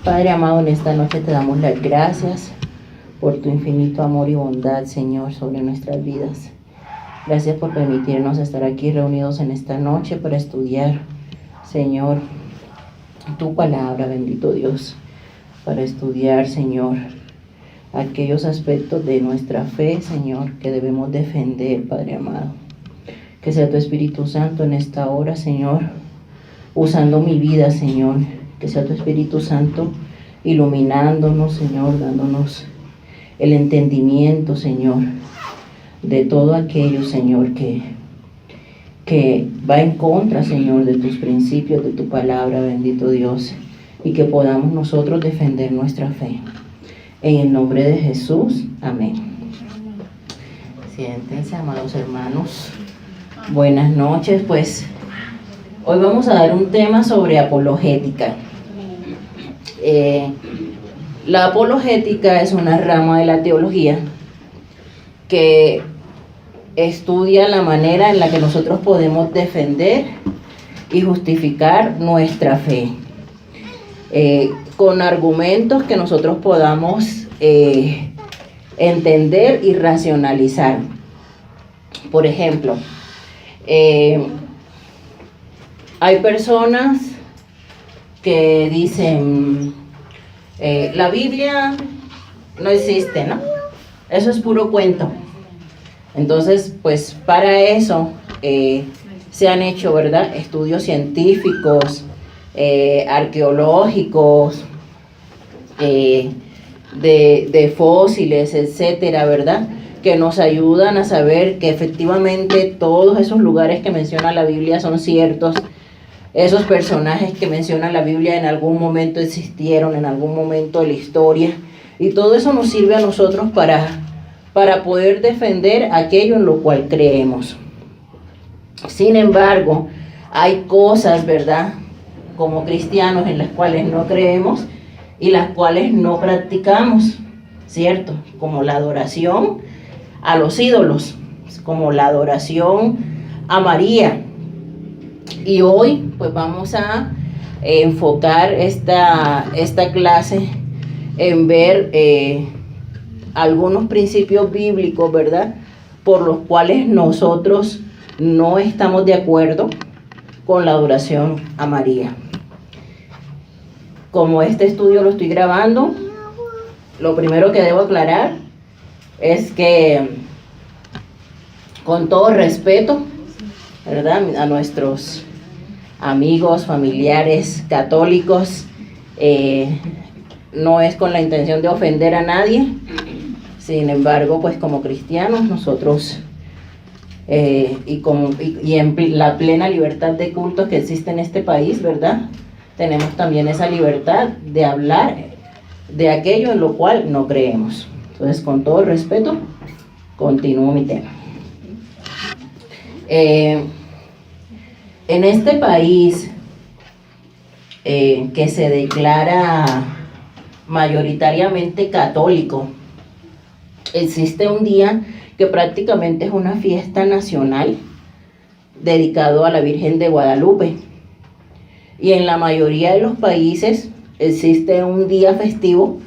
Padre amado, en esta noche te damos las gracias por tu infinito amor y bondad, Señor, sobre nuestras vidas. Gracias por permitirnos estar aquí reunidos en esta noche para estudiar, Señor, tu palabra, bendito Dios, para estudiar, Señor, aquellos aspectos de nuestra fe, Señor, que debemos defender, Padre amado. Que sea tu Espíritu Santo en esta hora, Señor, usando mi vida, Señor. Que sea tu Espíritu Santo iluminándonos, Señor, dándonos el entendimiento, Señor, de todo aquello, Señor, que va en contra, Señor, de tus principios, de tu palabra, bendito Dios, y que podamos nosotros defender nuestra fe. En el nombre de Jesús, amén. Siéntense, amados hermanos. Buenas noches, pues hoy vamos a dar un tema sobre apologética. La apologética es una rama de la teología que estudia la manera en la que nosotros podemos defender y justificar nuestra fe, con argumentos que nosotros podamos entender y racionalizar. Por ejemplo, hay personas que dicen, la Biblia no existe, ¿no? Eso es puro cuento. Entonces, pues para eso se han hecho, ¿verdad?, estudios científicos, arqueológicos, de fósiles, etcétera, ¿verdad?, que nos ayudan a saber que efectivamente todos esos lugares que menciona la Biblia son ciertos. Esos personajes que menciona la Biblia en algún momento existieron, en algún momento de la historia. Y todo eso nos sirve a nosotros para poder defender aquello en lo cual creemos. Sin embargo, hay cosas, ¿verdad?, como cristianos en las cuales no creemos y las cuales no practicamos, ¿cierto? Como la adoración a los ídolos, como la adoración a María. Y hoy pues vamos a enfocar esta clase en ver algunos principios bíblicos, ¿verdad?, por los cuales nosotros no estamos de acuerdo con la adoración a María. Como este estudio lo estoy grabando, lo primero que debo aclarar es que, con todo respeto, ¿verdad?, a nuestros amigos, familiares católicos, no es con la intención de ofender a nadie. Sin embargo, pues como cristianos nosotros, y en la plena libertad de cultos que existe en este país, ¿verdad?, tenemos también esa libertad de hablar de aquello en lo cual no creemos. Entonces, con todo respeto, continúo mi tema. En este país que se declara mayoritariamente católico, existe un día que prácticamente es una fiesta nacional dedicado a la Virgen de Guadalupe. Y en la mayoría de los países existe un día festivo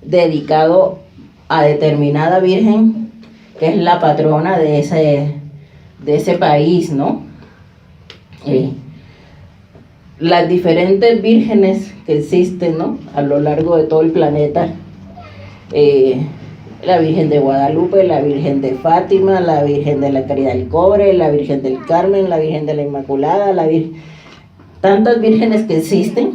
dedicado a determinada virgen, que es la patrona de ese país, ¿no? Las diferentes vírgenes que existen, ¿no?, a lo largo de todo el planeta, la Virgen de Guadalupe, la Virgen de Fátima, la Virgen de la Caridad del Cobre, la Virgen del Carmen, la Virgen de la Inmaculada, tantas vírgenes que existen,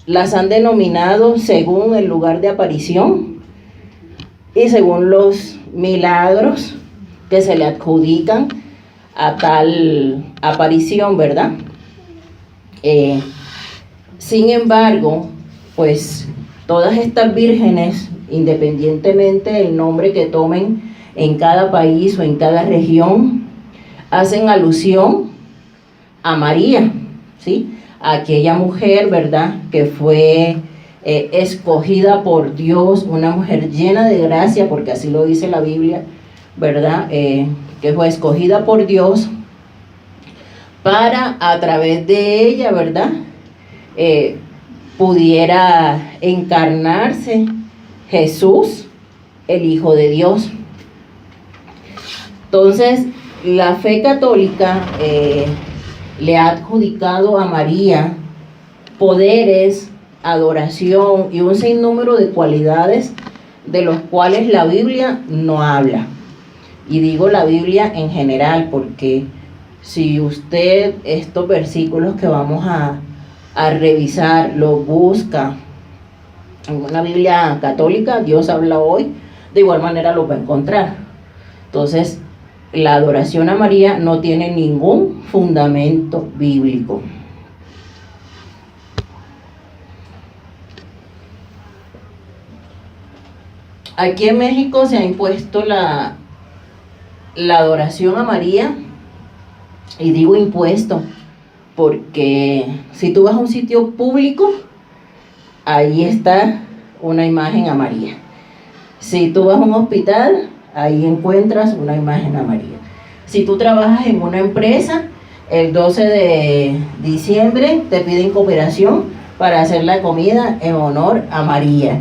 las han denominado según el lugar de aparición y según los milagros que se le adjudican a tal aparición, ¿verdad? Sin embargo, pues todas estas vírgenes, independientemente del nombre que tomen en cada país o en cada región, hacen alusión a María, ¿sí?, a aquella mujer, ¿verdad?, que fue escogida por Dios, una mujer llena de gracia, porque así lo dice la Biblia, ¿verdad?, que fue escogida por Dios para, a través de ella, ¿verdad?, pudiera encarnarse Jesús, el Hijo de Dios. Entonces, la fe católica le ha adjudicado a María poderes, adoración y un sinnúmero de cualidades de los cuales la Biblia no habla. Y digo la Biblia en general porque si usted estos versículos que vamos a revisar los busca en una Biblia católica, Dios habla hoy, de igual manera los va a encontrar. Entonces, la adoración a María no tiene ningún fundamento bíblico. Aquí en México se ha impuesto la adoración a María, y digo impuesto porque si tú vas a un sitio público, ahí está una imagen a María. Si tú vas a un hospital, ahí encuentras una imagen a María. Si tú trabajas en una empresa, el 12 de diciembre te piden cooperación para hacer la comida en honor a María.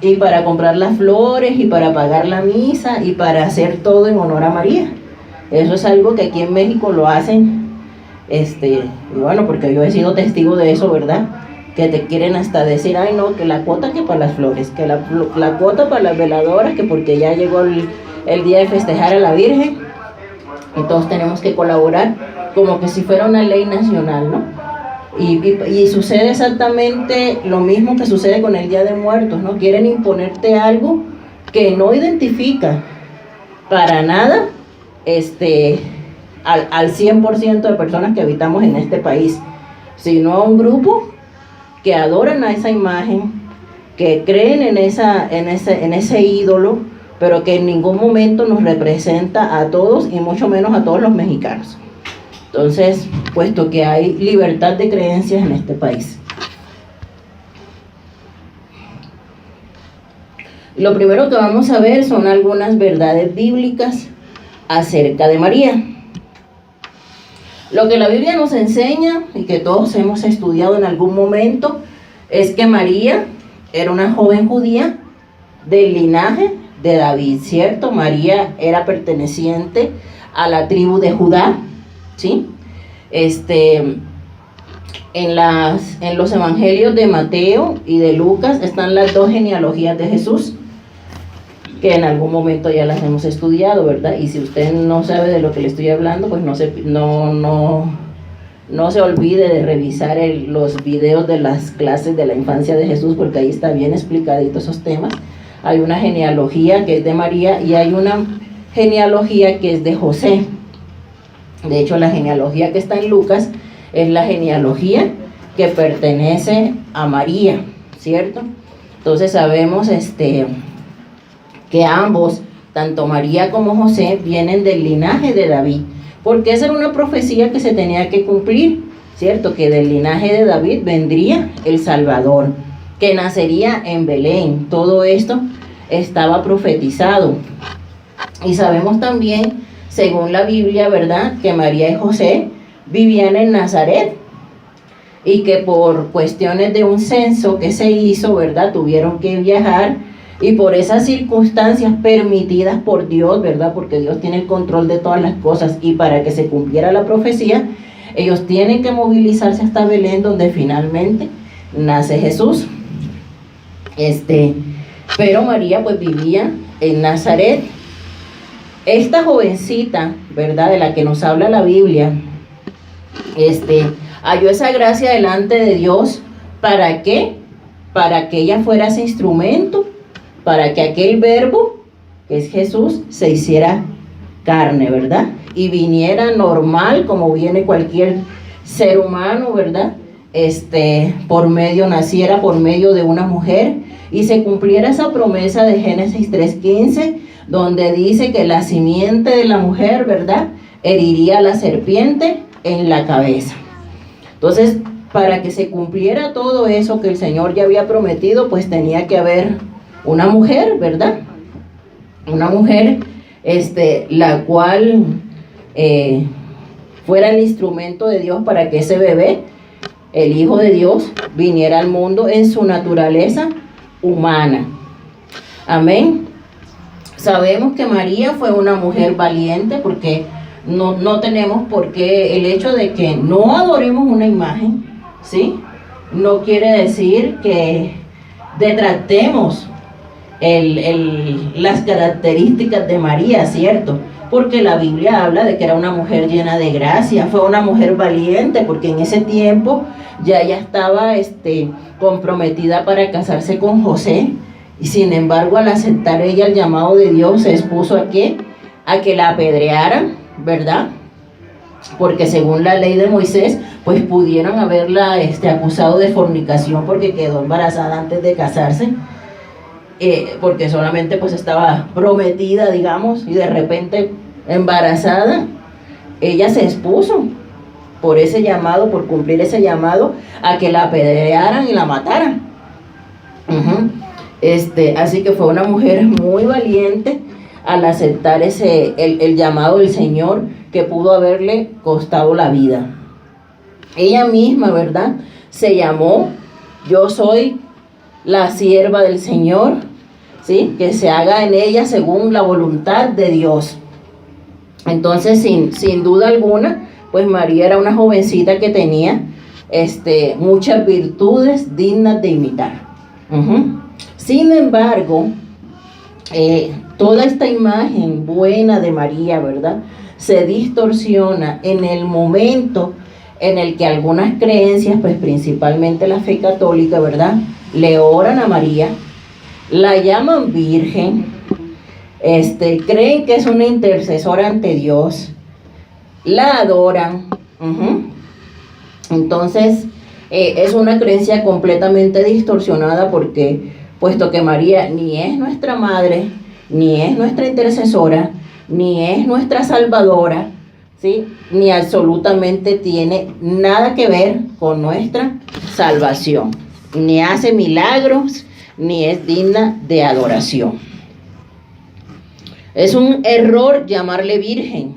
Y para comprar las flores, y para pagar la misa, y para hacer todo en honor a María. Eso es algo que aquí en México lo hacen, y bueno, porque yo he sido testigo de eso, ¿verdad? Que te quieren hasta decir, ay no, que la cuota que para las flores, que la cuota para las veladoras, que porque ya llegó el día de festejar a la Virgen, y todos tenemos que colaborar, como que si fuera una ley nacional, ¿no? Y sucede exactamente lo mismo que sucede con el Día de Muertos, ¿no? Quieren imponerte algo que no identifica para nada al 100% de personas que habitamos en este país, sino a un grupo que adoran a esa imagen, que creen en ese ídolo, pero que en ningún momento nos representa a todos, y mucho menos a todos los mexicanos. Entonces, puesto que hay libertad de creencias en este país. Lo primero que vamos a ver son algunas verdades bíblicas acerca de María. Lo que la Biblia nos enseña, y que todos hemos estudiado en algún momento, es que María era una joven judía del linaje de David, ¿cierto? María era perteneciente a la tribu de Judá, ¿sí? En los evangelios de Mateo y de Lucas están las dos genealogías de Jesús, que en algún momento ya las hemos estudiado, ¿verdad? Y si usted no sabe de lo que le estoy hablando, pues no se olvide de revisar los videos de las clases de la infancia de Jesús, porque ahí está bien explicadito esos temas. Hay una genealogía que es de María y hay una genealogía que es de José. De hecho, la genealogía que está en Lucas es la genealogía que pertenece a María, ¿cierto? Entonces sabemos que ambos, tanto María como José, vienen del linaje de David, porque esa era una profecía que se tenía que cumplir, ¿cierto? Que del linaje de David vendría el Salvador, que nacería en Belén. Todo esto estaba profetizado. Y sabemos también, según la Biblia, ¿verdad?, que María y José vivían en Nazaret, y que por cuestiones de un censo que se hizo, ¿verdad?, tuvieron que viajar, y por esas circunstancias permitidas por Dios, ¿verdad?, porque Dios tiene el control de todas las cosas, y para que se cumpliera la profecía, ellos tienen que movilizarse hasta Belén, donde finalmente nace Jesús. Pero María pues vivía en Nazaret. Esta jovencita, ¿verdad?, de la que nos habla la Biblia, halló esa gracia delante de Dios. ¿Para qué? Para que ella fuera ese instrumento, para que aquel verbo, que es Jesús, se hiciera carne, ¿verdad? Y viniera normal, como viene cualquier ser humano, ¿verdad? Naciera por medio de una mujer, y se cumpliera esa promesa de Génesis 3:15, donde dice que la simiente de la mujer, ¿verdad?, heriría a la serpiente en la cabeza. Entonces, para que se cumpliera todo eso que el Señor ya había prometido, pues tenía que haber una mujer, ¿verdad? Una mujer, la cual fuera el instrumento de Dios para que ese bebé el Hijo de Dios, viniera al mundo en su naturaleza humana. Amén. Sabemos que María fue una mujer valiente, porque no tenemos por qué, el hecho de que no adoremos una imagen, ¿sí?, no quiere decir que detractemos las características de María, ¿cierto? Porque la Biblia habla de que era una mujer llena de gracia, fue una mujer valiente, porque en ese tiempo ya ella estaba comprometida para casarse con José, y sin embargo, al aceptar ella el llamado de Dios, se expuso ¿a qué? A que la apedrearan, ¿verdad? Porque según la ley de Moisés, pues pudieron haberla acusado de fornicación porque quedó embarazada antes de casarse, porque solamente pues estaba prometida, digamos, y de repente embarazada. Ella se expuso por ese llamado, por cumplir ese llamado, a que la apedrearan y la mataran. Así que fue una mujer muy valiente al aceptar el llamado del Señor, que pudo haberle costado la vida. Ella misma, ¿verdad?, se llamó: yo soy la sierva del Señor, ¿sí?, que se haga en ella según la voluntad de Dios. Entonces, sin duda alguna, pues María era una jovencita que tenía muchas virtudes dignas de imitar. Sin embargo, toda esta imagen buena de María, ¿verdad?, se distorsiona en el momento en el que algunas creencias, pues principalmente la fe católica, ¿verdad?, le oran a María, la llaman virgen, creen que es una intercesora ante Dios, la adoran. Entonces, es una creencia completamente distorsionada, porque puesto que María ni es nuestra madre, ni es nuestra intercesora, ni es nuestra salvadora, ¿sí?, ni absolutamente tiene nada que ver con nuestra salvación, ni hace milagros, ni es digna de adoración. Es un error llamarle virgen.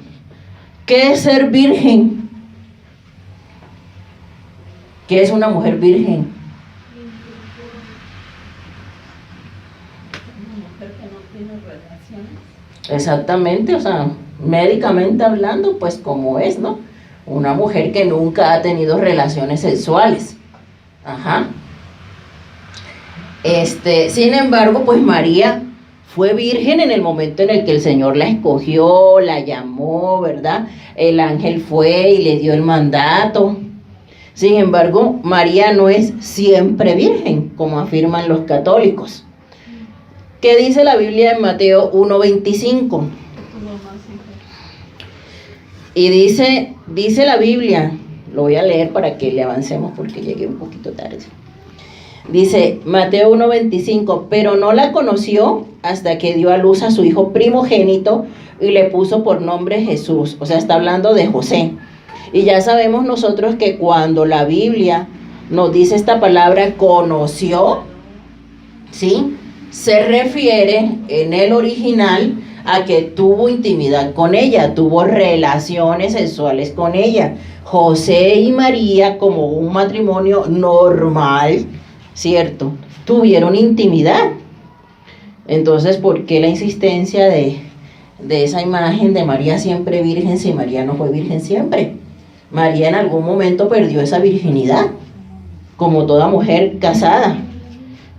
¿Qué es ser virgen? ¿Qué es una mujer virgen? Una mujer que no tiene relaciones. Exactamente, o sea, médicamente hablando, pues como es, ¿no? Una mujer que nunca ha tenido relaciones sexuales. Sin embargo, pues María fue virgen en el momento en el que el Señor la escogió, la llamó, ¿verdad? El ángel fue y le dio el mandato. Sin embargo, María no es siempre virgen, como afirman los católicos. ¿Qué dice la Biblia en Mateo 1:25? Y dice la Biblia, lo voy a leer para que le avancemos porque llegué un poquito tarde. Dice Mateo 1:25, pero no la conoció hasta que dio a luz a su hijo primogénito y le puso por nombre Jesús. O sea, está hablando de José. Y ya sabemos nosotros que cuando la Biblia nos dice esta palabra conoció, ¿sí?, se refiere en el original a que tuvo intimidad con ella, tuvo relaciones sexuales con ella. José y María, como un matrimonio normal, ¿cierto?, tuvieron intimidad. Entonces, ¿por qué la insistencia de esa imagen de María siempre virgen si María no fue virgen siempre? María en algún momento perdió esa virginidad, como toda mujer casada.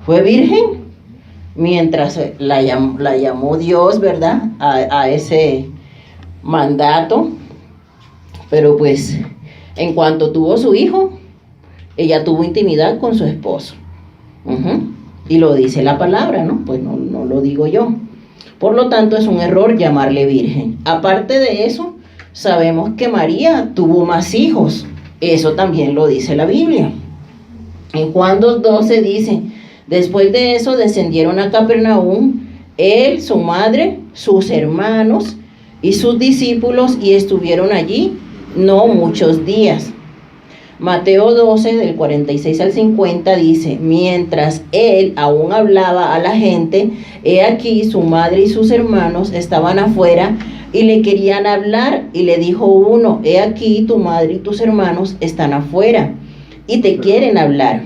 Fue virgen mientras la llamó Dios, ¿verdad?, a ese mandato. Pero pues, en cuanto tuvo su hijo, ella tuvo intimidad con su esposo. Y lo dice la palabra, ¿no? Pues no lo digo yo. Por lo tanto, es un error llamarle virgen. Aparte de eso, sabemos que María tuvo más hijos. Eso también lo dice la Biblia. En Juan 2:12 dice: después de eso descendieron a Capernaum, él, su madre, sus hermanos y sus discípulos, y estuvieron allí no muchos días. Mateo 12, del 46 al 50 dice: mientras él aún hablaba a la gente, he aquí su madre y sus hermanos estaban afuera y le querían hablar, y le dijo uno: he aquí tu madre y tus hermanos están afuera, y te quieren hablar.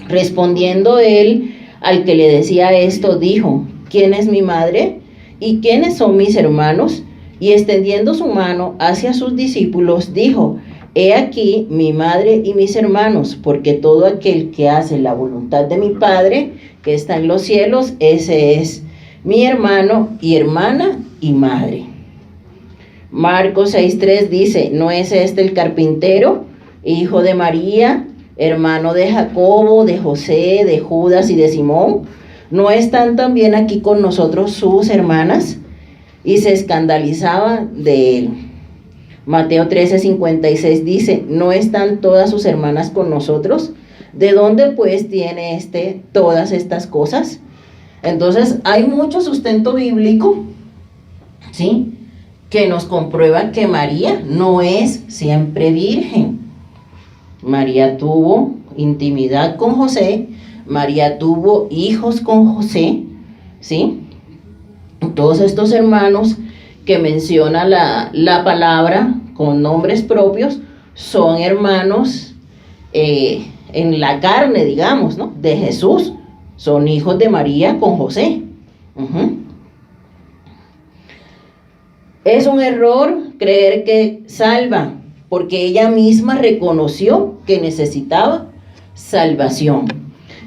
Respondiendo él al que le decía esto, dijo: ¿quién es mi madre? ¿Y quiénes son mis hermanos? Y extendiendo su mano hacia sus discípulos, dijo: he aquí mi madre y mis hermanos, porque todo aquel que hace la voluntad de mi Padre, que está en los cielos, ese es mi hermano y hermana y madre. Marcos 6:3 dice: ¿no es este el carpintero, hijo de María, hermano de Jacobo, de José, de Judas y de Simón? ¿No están también aquí con nosotros sus hermanas? Y se escandalizaban de él. Mateo 13:56 dice: ¿no están todas sus hermanas con nosotros? ¿De dónde pues tiene todas estas cosas? Entonces hay mucho sustento bíblico, ¿sí?, que nos comprueba que María no es siempre virgen. María tuvo intimidad con José, María tuvo hijos con José, ¿sí? Todos estos hermanos que menciona la palabra con nombres propios son hermanos en la carne, digamos, ¿no?, de Jesús. Son hijos de María con José. Es un error creer que salva, porque ella misma reconoció que necesitaba salvación.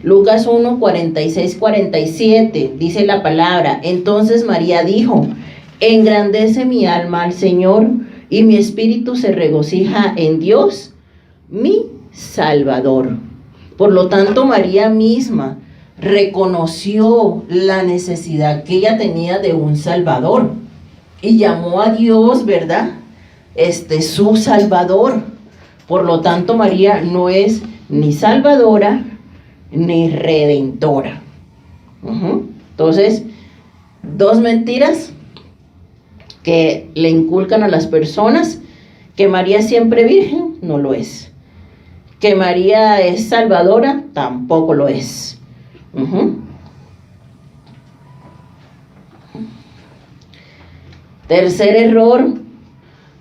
Lucas 1, 46, 47 dice la palabra: entonces María dijo: engrandece mi alma al Señor, y mi espíritu se regocija en Dios, mi Salvador. Por lo tanto, María misma reconoció la necesidad que ella tenía de un Salvador y llamó a Dios, ¿verdad?, su Salvador. Por lo tanto, María no es ni salvadora ni redentora. Entonces, dos mentiras que le inculcan a las personas: que María es siempre virgen, no lo es; que María es salvadora, tampoco lo es. Tercer error: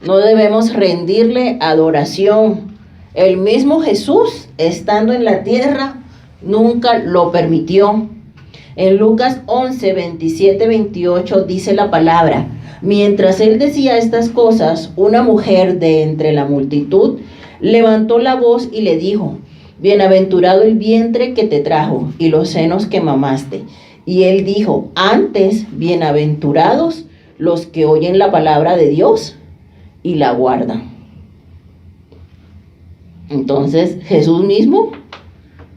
no debemos rendirle adoración. El mismo Jesús, estando en la tierra, nunca lo permitió. En Lucas 11, 27, 28 dice la palabra: mientras él decía estas cosas, una mujer de entre la multitud levantó la voz y le dijo: bienaventurado el vientre que te trajo y los senos que mamaste. Y él dijo: antes, bienaventurados los que oyen la palabra de Dios y la guardan. Entonces Jesús mismo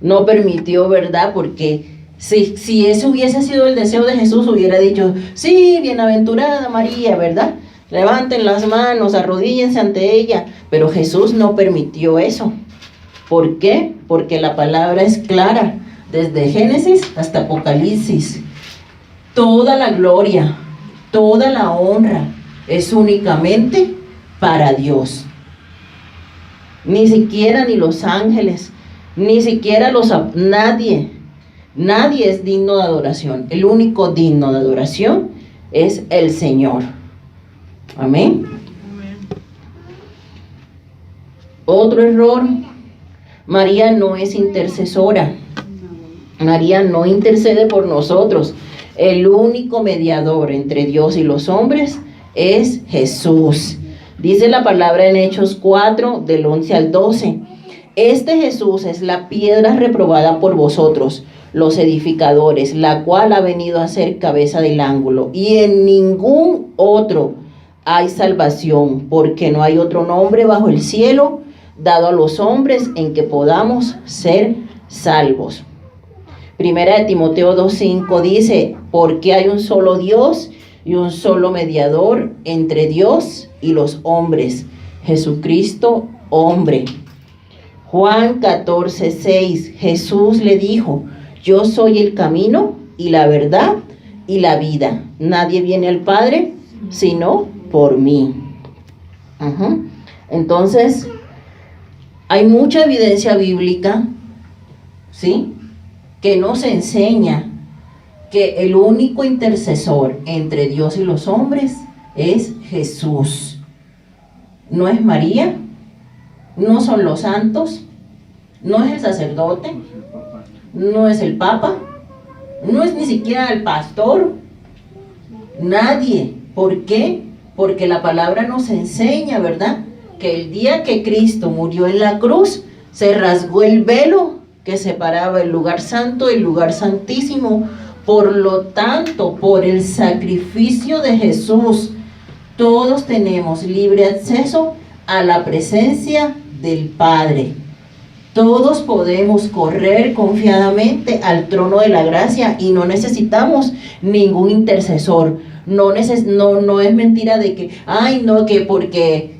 no permitió, ¿verdad? Porque si ese hubiese sido el deseo de Jesús, hubiera dicho: sí, bienaventurada María, ¿verdad? Levanten las manos, arrodíllense ante ella. Pero Jesús no permitió eso. ¿Por qué? Porque la palabra es clara, desde Génesis hasta Apocalipsis. Toda la gloria, toda la honra es únicamente para Dios. Ni siquiera ni los ángeles, ni siquiera nadie es digno de adoración. El único digno de adoración es el Señor. Amén. Otro error: María no es intercesora. María no intercede por nosotros. El único mediador entre Dios y los hombres es Jesús. Dice la palabra en Hechos 4, del 11 al 12. Este Jesús es la piedra reprobada por vosotros, los edificadores, la cual ha venido a ser cabeza del ángulo. Y en ningún otro hay salvación, porque no hay otro nombre bajo el cielo dado a los hombres en que podamos ser salvos. Primera de Timoteo 2:5 dice: porque hay un solo Dios y un solo mediador entre Dios y los hombres, Jesucristo, hombre. Juan 14:6, Jesús le dijo: yo soy el camino y la verdad y la vida. Nadie viene al Padre sino por mí. Entonces, hay mucha evidencia bíblica, ¿sí?, que nos enseña que el único intercesor entre Dios y los hombres es Jesús. No es María, no son los santos, no es el sacerdote, no es el papa, no es ni siquiera el pastor, nadie. ¿Por qué? Porque la palabra nos enseña, ¿verdad?, que el día que Cristo murió en la cruz, se rasgó el velo que separaba el lugar santo del lugar santísimo. Por lo tanto, por el sacrificio de Jesús, todos tenemos libre acceso a la presencia del Padre. Todos podemos correr confiadamente al trono de la gracia y no necesitamos ningún intercesor. No es mentira de que, ay no, que porque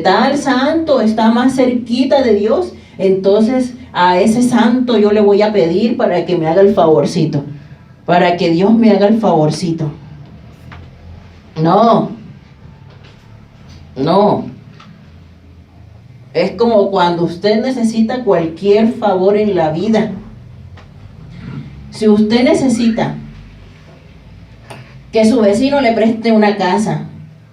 tal santo está más cerquita de Dios, entonces a ese santo yo le voy a pedir para que me haga el favorcito, para que Dios me haga el favorcito. No. Es como cuando usted necesita cualquier favor en la vida. Si usted necesita que su vecino le preste una casa,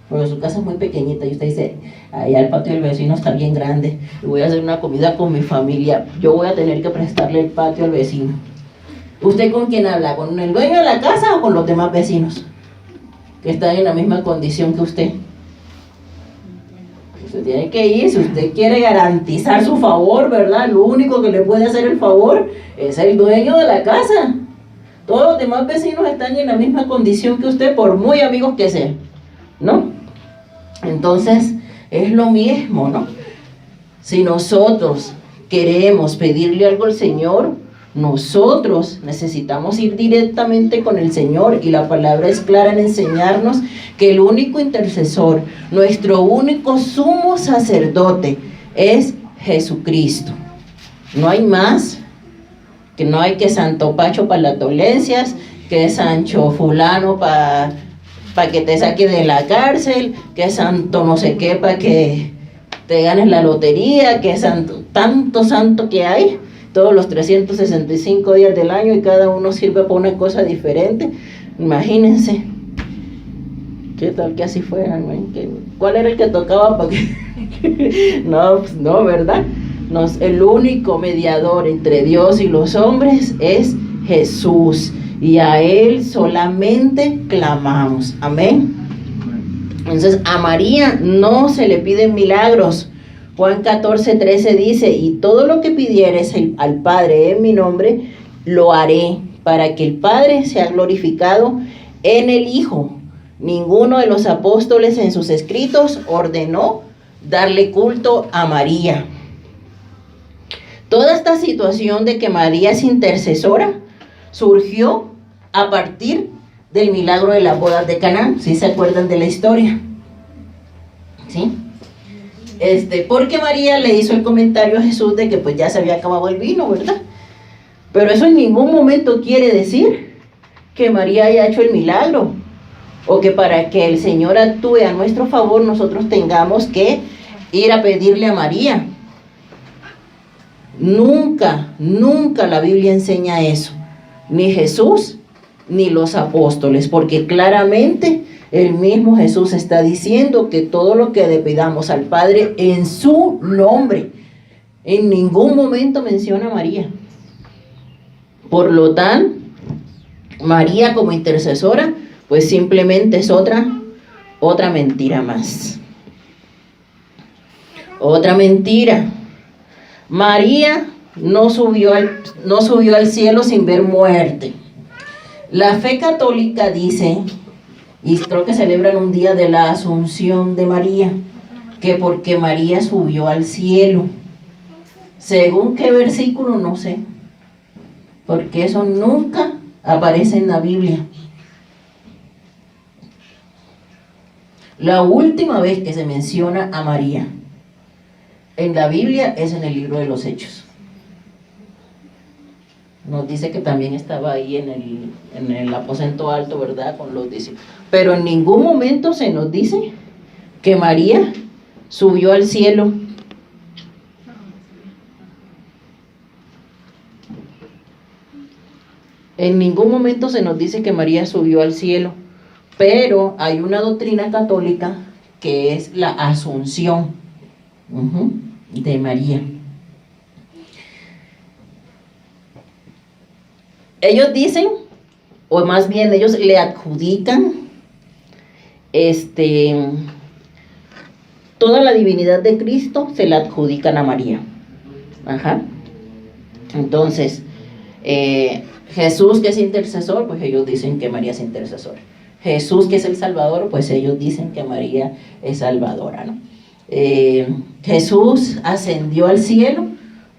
porque su casa es muy pequeñita y usted dice, allá el patio del vecino está bien grande y voy a hacer una comida con mi familia, yo voy a tener que prestarle el patio al vecino. ¿Usted con quién habla? ¿Con el dueño de la casa o con los demás vecinos que están en la misma condición que usted? Usted tiene que ir, si usted quiere garantizar su favor, ¿verdad? Lo único que le puede hacer el favor es el dueño de la casa. Todos los demás vecinos están en la misma condición que usted, por muy amigos que sean, ¿no? Entonces, es lo mismo, ¿no? Si nosotros queremos pedirle algo al Señor, nosotros necesitamos ir directamente con el Señor, y la palabra es clara en enseñarnos que el único intercesor, nuestro único sumo sacerdote es Jesucristo. No hay más, que no hay que Santo Pacho para las dolencias, que Sancho fulano para que te saque de la cárcel, que santo no sé qué para que te ganes la lotería, que santo, tanto santo que hay, todos los 365 días del año, y cada uno sirve para una cosa diferente. Imagínense, ¿qué tal que así fuera? ¿Cuál era el que tocaba para que? No, ¿verdad? El único mediador entre Dios y los hombres es Jesús, y a Él solamente clamamos. Amén. Entonces, a María no se le piden milagros. Juan 14:13 dice, y todo lo que pidieres al Padre en mi nombre, lo haré, para que el Padre sea glorificado en el Hijo. Ninguno de los apóstoles en sus escritos ordenó darle culto a María. Toda esta situación de que María es intercesora surgió a partir del milagro de las bodas de Caná. ¿Sí se acuerdan de la historia? ¿Sí? Porque María le hizo el comentario a Jesús de que pues ya se había acabado el vino, ¿verdad? Pero eso en ningún momento quiere decir que María haya hecho el milagro, o que para que el Señor actúe a nuestro favor nosotros tengamos que ir a pedirle a María. Nunca la Biblia enseña eso, ni Jesús ni los apóstoles, porque claramente el mismo Jesús está diciendo que todo lo que le pidamos al Padre en su nombre, en ningún momento menciona a María. Por lo tanto, María como intercesora, pues simplemente es otra mentira más. Otra mentira. María no subió al cielo sin ver muerte. La fe católica dice, y creo que celebran un día de la Asunción de María, que porque María subió al cielo. ¿Según qué versículo? No sé, porque eso nunca aparece en la Biblia. La última vez que se menciona a María en la Biblia es en el libro de los Hechos. Nos dice que también estaba ahí en el aposento alto, ¿verdad?, con los discípulos. Pero en ningún momento se nos dice que María subió al cielo. En ningún momento se nos dice que María subió al cielo. Pero hay una doctrina católica que es la Asunción de María. ellos dicen, o más bien ellos le adjudican toda la divinidad de Cristo, se la adjudican a María. Ajá. Entonces, Jesús, que es intercesor, pues ellos dicen que María es intercesora. Jesús, que es el Salvador, pues ellos dicen que María es salvadora, ¿no? Jesús ascendió al cielo,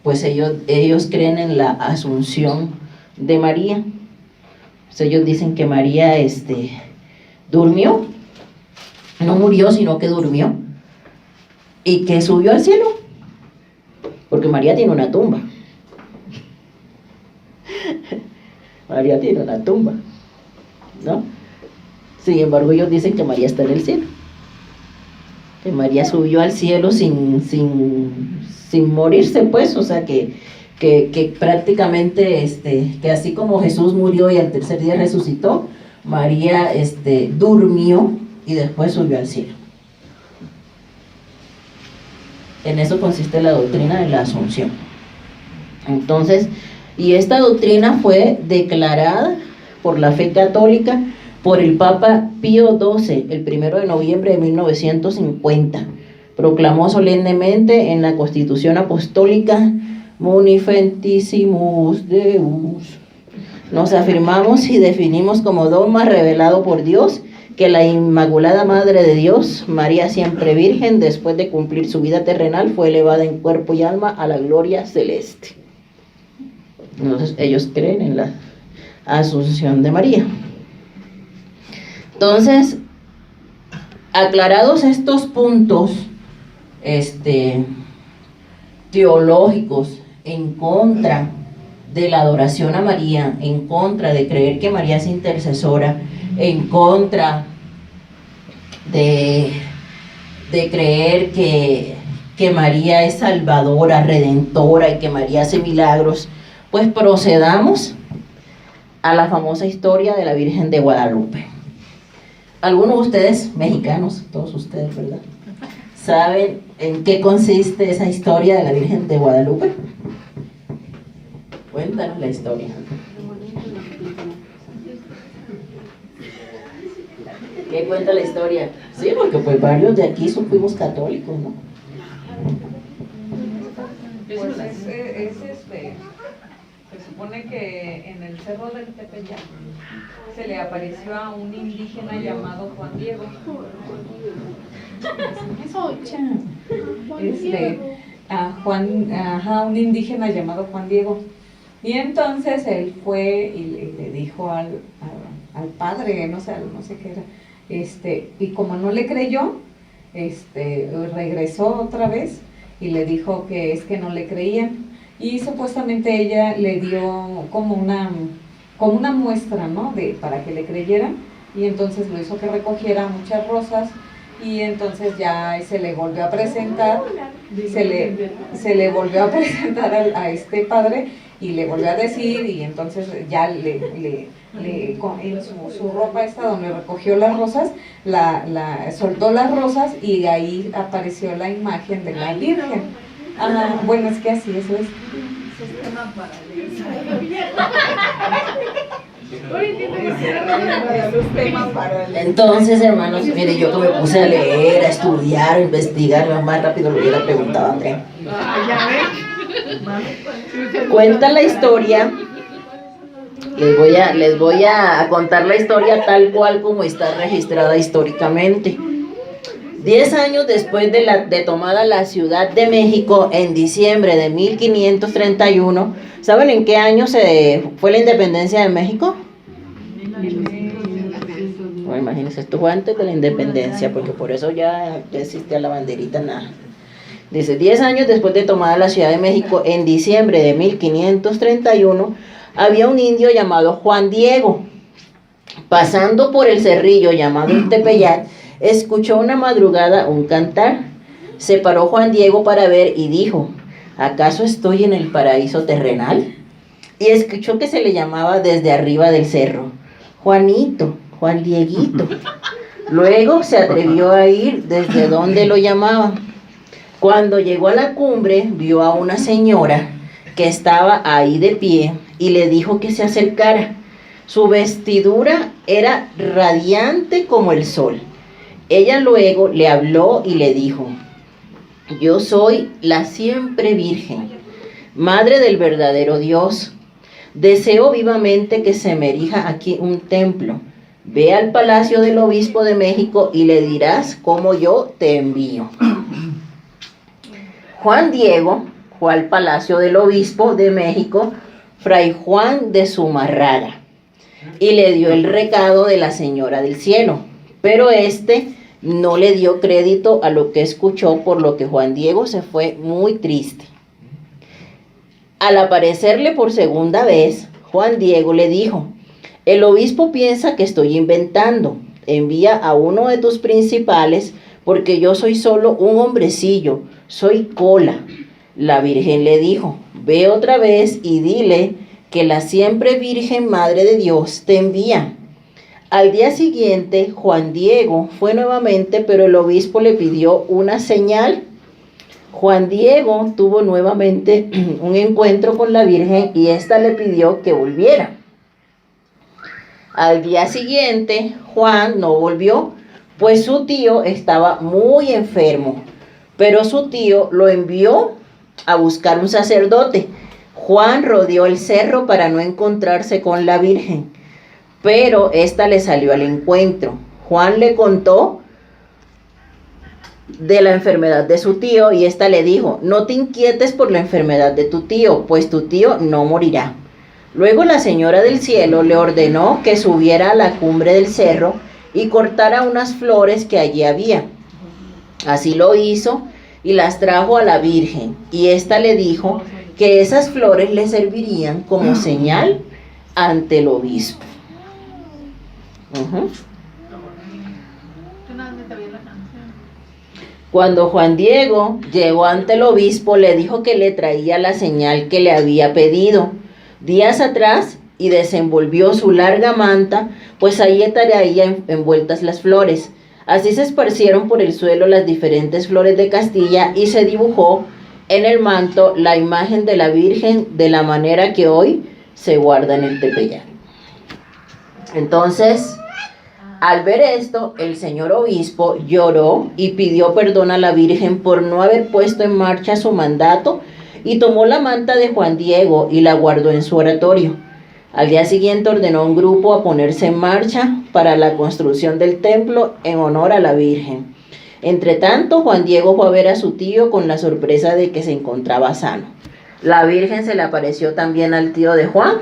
pues ellos creen en la asunción de María. Pues ellos dicen que María durmió, no murió, sino que durmió, y que subió al cielo, porque María tiene una tumba. María tiene una tumba, ¿no? Sin embargo, ellos dicen que María está en el cielo, que María subió al cielo sin morirse, pues, o sea, que prácticamente, que así como Jesús murió y al tercer día resucitó, María, durmió y después subió al cielo. En eso consiste la doctrina de la Asunción. Entonces, y esta doctrina fue declarada por la fe católica por el Papa Pío XII, el 1 de noviembre de 1950. Proclamó solemnemente en la Constitución Apostólica Munificentissimus Deus. Nos afirmamos y definimos como dogma revelado por Dios que la Inmaculada Madre de Dios, María siempre Virgen, después de cumplir su vida terrenal, fue elevada en cuerpo y alma a la gloria celeste. Entonces ellos creen en la Asunción de María. Entonces, aclarados estos puntos teológicos en contra de la adoración a María, en contra de creer que María es intercesora, en contra de creer que María es salvadora, redentora y que María hace milagros, pues procedamos a la famosa historia de la Virgen de Guadalupe. Algunos de ustedes, mexicanos, todos ustedes, ¿verdad?, ¿saben en qué consiste esa historia de la Virgen de Guadalupe? Cuéntanos la historia. ¿Qué cuenta la historia? Sí, porque pues varios de aquí fuimos católicos, ¿no? Pues se supone que en el cerro del Tepeyac se le apareció a un indígena llamado Juan Diego. Un indígena llamado Juan Diego. Y entonces él fue y le dijo al padre, no sé qué era, y como no le creyó, regresó otra vez y le dijo que es que no le creían. Y supuestamente ella le dio como una muestra, ¿no?, para que le creyeran, y entonces lo hizo que recogiera muchas rosas, y entonces ya se le volvió a presentar, se le volvió a presentar a este padre, y le volvió a decir, y entonces ya en su ropa esta donde recogió las rosas, soltó las rosas, y ahí apareció la imagen de la Virgen. Bueno, es que así, eso es. Sistema paralelo. Entonces, hermanos, mire, yo que me puse a leer, a estudiar, a investigar, más rápido lo hubiera preguntado a Andrea. Cuenta la historia. Les voy a contar la historia tal cual como está registrada históricamente. 10 años después de tomada la Ciudad de México en diciembre de 1531, ¿saben en qué año fue la independencia de México? Bueno, imagínense, esto fue antes de la independencia, porque por eso ya existía la banderita, nada. Dice, 10 años después de tomada la Ciudad de México en diciembre de 1531, había un indio llamado Juan Diego. Pasando por el cerrillo llamado el Tepeyac, escuchó una madrugada un cantar. Se paró Juan Diego para ver y dijo, ¿acaso estoy en el paraíso terrenal? Y escuchó que se le llamaba desde arriba del cerro, Juanito, Juan Dieguito. Luego se atrevió a ir desde donde lo llamaban. Cuando llegó a la cumbre, vio a una señora que estaba ahí de pie y le dijo que se acercara. Su vestidura era radiante como el sol. Ella luego le habló y le dijo: yo soy la siempre virgen, madre del verdadero Dios. Deseo vivamente que se me erija aquí un templo. Ve al palacio del obispo de México y le dirás cómo yo te envío. Juan Diego fue al palacio del obispo de México, Fray Juan de Zumarraga, y le dio el recado de la Señora del Cielo, pero no le dio crédito a lo que escuchó, por lo que Juan Diego se fue muy triste. Al aparecerle por segunda vez, Juan Diego le dijo: el obispo piensa que estoy inventando. Envía a uno de tus principales, porque yo soy solo un hombrecillo, soy cola. La Virgen le dijo: ve otra vez y dile que la siempre Virgen Madre de Dios te envía. Al día siguiente, Juan Diego fue nuevamente, pero el obispo le pidió una señal. Juan Diego tuvo nuevamente un encuentro con la Virgen y ésta le pidió que volviera. Al día siguiente, Juan no volvió, pues su tío estaba muy enfermo, pero su tío lo envió a buscar un sacerdote. Juan rodeó el cerro para no encontrarse con la Virgen, pero ésta le salió al encuentro. Juan le contó de la enfermedad de su tío y ésta le dijo: no te inquietes por la enfermedad de tu tío, pues tu tío no morirá. Luego la Señora del Cielo le ordenó que subiera a la cumbre del cerro y cortara unas flores que allí había. Así lo hizo y las trajo a la Virgen, y ésta le dijo que esas flores le servirían como señal ante el obispo. Cuando Juan Diego llegó ante el obispo, le dijo que le traía la señal que le había pedido días atrás y desenvolvió su larga manta, pues ahí estarían envueltas las flores. Así se esparcieron por el suelo las diferentes flores de Castilla y se dibujó en el manto la imagen de la Virgen de la manera que hoy se guarda en el Tepeyac. Entonces, al ver esto, el señor obispo lloró y pidió perdón a la Virgen por no haber puesto en marcha su mandato, y tomó la manta de Juan Diego y la guardó en su oratorio. Al día siguiente ordenó a un grupo a ponerse en marcha para la construcción del templo en honor a la Virgen. Entre tanto, Juan Diego fue a ver a su tío con la sorpresa de que se encontraba sano. La Virgen se le apareció también al tío de Juan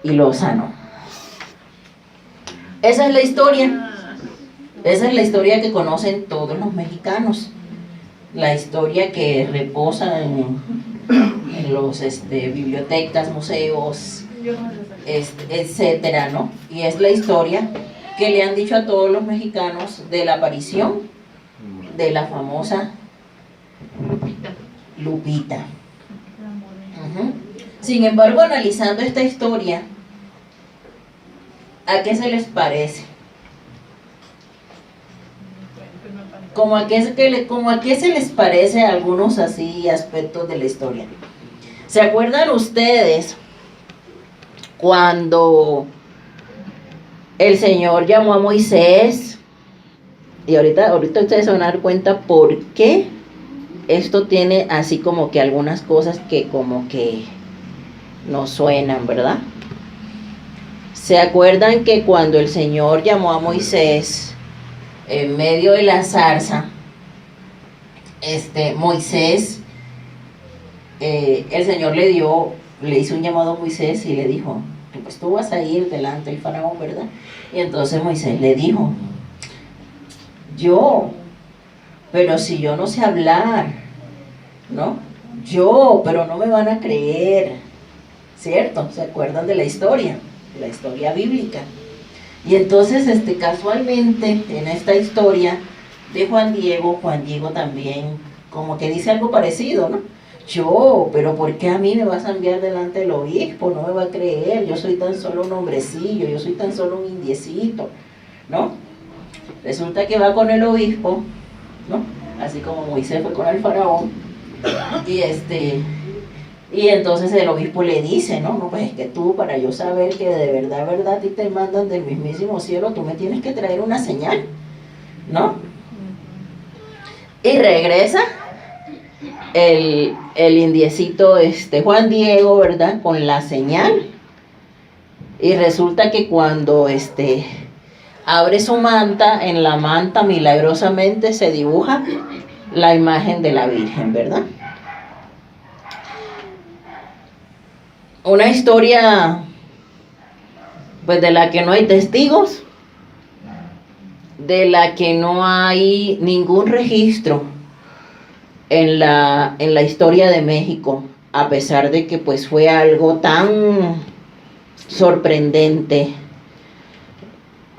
y lo sanó. Esa es la historia. Esa es la historia que conocen todos los mexicanos. La historia que reposa en los bibliotecas, museos, etcétera, ¿no? Y es la historia que le han dicho a todos los mexicanos de la aparición de la famosa Lupita. Sin embargo, analizando esta historia, ¿a qué se les parece? ¿Cómo a qué se les parece algunos así aspectos de la historia? ¿Se acuerdan ustedes cuando el Señor llamó a Moisés? Y ahorita ustedes se van a dar cuenta por qué esto tiene así como que algunas cosas que como que no suenan, ¿verdad? ¿Se acuerdan que cuando el Señor llamó a Moisés en medio de la zarza, Moisés, el Señor le hizo un llamado a Moisés y le dijo: pues tú vas a ir delante del faraón, ¿verdad? Y entonces Moisés le dijo: pero si yo no sé hablar, ¿no? Pero no me van a creer, ¿cierto? ¿Se acuerdan de la historia bíblica? Y entonces, casualmente, en esta historia de Juan Diego también como que dice algo parecido, ¿no? Pero ¿por qué a mí me vas a enviar delante del obispo? No me va a creer, yo soy tan solo un hombrecillo, yo soy tan solo un indiecito, ¿no? Resulta que va con el obispo, ¿no? Así como Moisés fue con el faraón, Y entonces el obispo le dice, no, pues es que tú, para yo saber que de verdad, a ti te mandan del mismísimo cielo, tú me tienes que traer una señal, ¿no? Y regresa el indiecito Juan Diego, ¿verdad? Con la señal. Y resulta que cuando abre su manta, en la manta milagrosamente se dibuja la imagen de la Virgen, ¿verdad? Una historia pues de la que no hay testigos, de la que no hay ningún registro en la historia de México, a pesar de que pues fue algo tan sorprendente,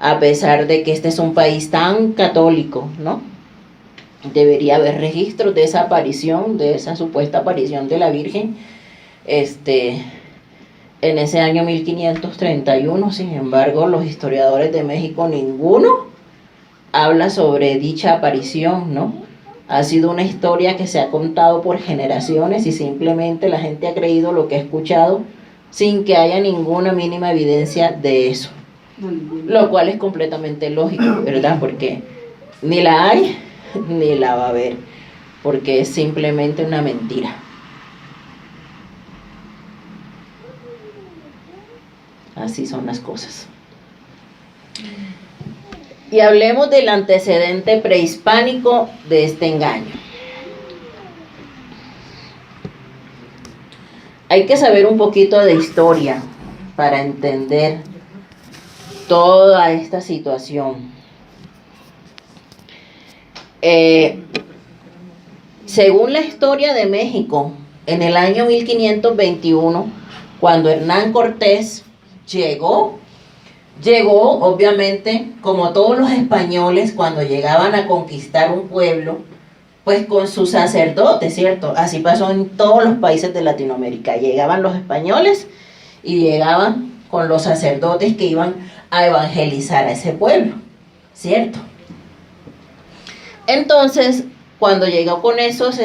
a pesar de que este es un país tan católico, ¿no? Debería haber registros de esa aparición, de esa supuesta aparición de la Virgen, en ese año 1531. Sin embargo, los historiadores de México, ninguno habla sobre dicha aparición, ¿no? Ha sido una historia que se ha contado por generaciones y simplemente la gente ha creído lo que ha escuchado sin que haya ninguna mínima evidencia de eso. Lo cual es completamente lógico, ¿verdad? Porque ni la hay, ni la va a haber, porque es simplemente una mentira. Así son las cosas. Y hablemos del antecedente prehispánico de este engaño. Hay que saber un poquito de historia para entender toda esta situación. Según la historia de México, en el año 1521, cuando Hernán Cortés llegó obviamente, como todos los españoles cuando llegaban a conquistar un pueblo, pues con sus sacerdotes, ¿cierto? Así pasó en todos los países de Latinoamérica. Llegaban los españoles y llegaban con los sacerdotes que iban a evangelizar a ese pueblo, ¿cierto? Entonces, cuando llegó con esos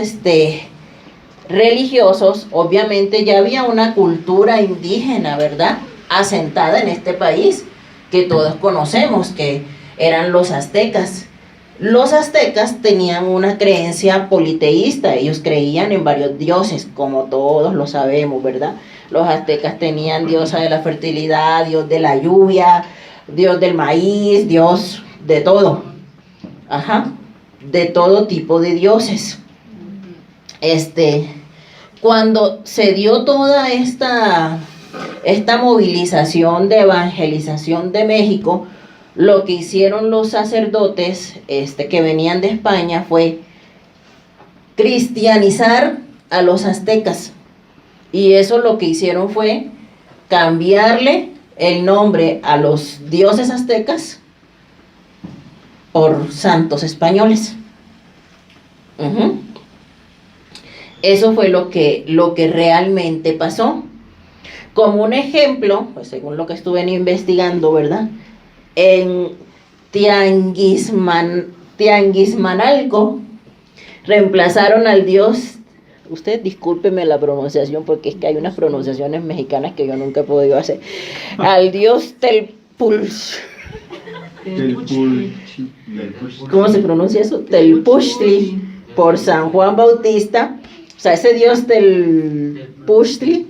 religiosos, obviamente ya había una cultura indígena, ¿verdad?, asentada en este país, que todos conocemos, que eran los aztecas. Los aztecas tenían una creencia politeísta, ellos creían en varios dioses, como todos lo sabemos, ¿verdad? Los aztecas tenían diosa de la fertilidad, dios de la lluvia, dios del maíz, dios de todo, de todo tipo de dioses. Cuando se dio toda esta movilización de evangelización de México, lo que hicieron los sacerdotes que venían de España fue cristianizar a los aztecas, y eso lo que hicieron fue cambiarle el nombre a los dioses aztecas por santos españoles. Eso fue lo que realmente pasó. Como un ejemplo, pues según lo que estuve investigando, ¿verdad?, en Tianguismanalco reemplazaron al dios, usted discúlpeme la pronunciación porque es que hay unas pronunciaciones mexicanas que yo nunca he podido hacer, al dios ¿cómo se pronuncia eso? Telpuchtli, por San Juan Bautista. O sea, ese dios Telpuchtli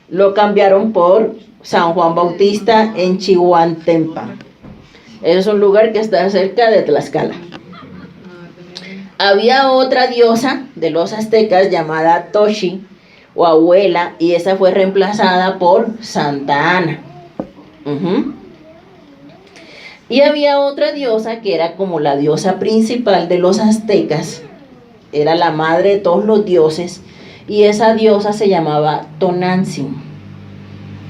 lo cambiaron por San Juan Bautista en Chihuantempa. Es un lugar que está cerca de Tlaxcala. Había otra diosa de los aztecas llamada Toshi o abuela, y esa fue reemplazada por Santa Ana. Y había otra diosa que era como la diosa principal de los aztecas, era la madre de todos los dioses, y esa diosa se llamaba Tonantzin,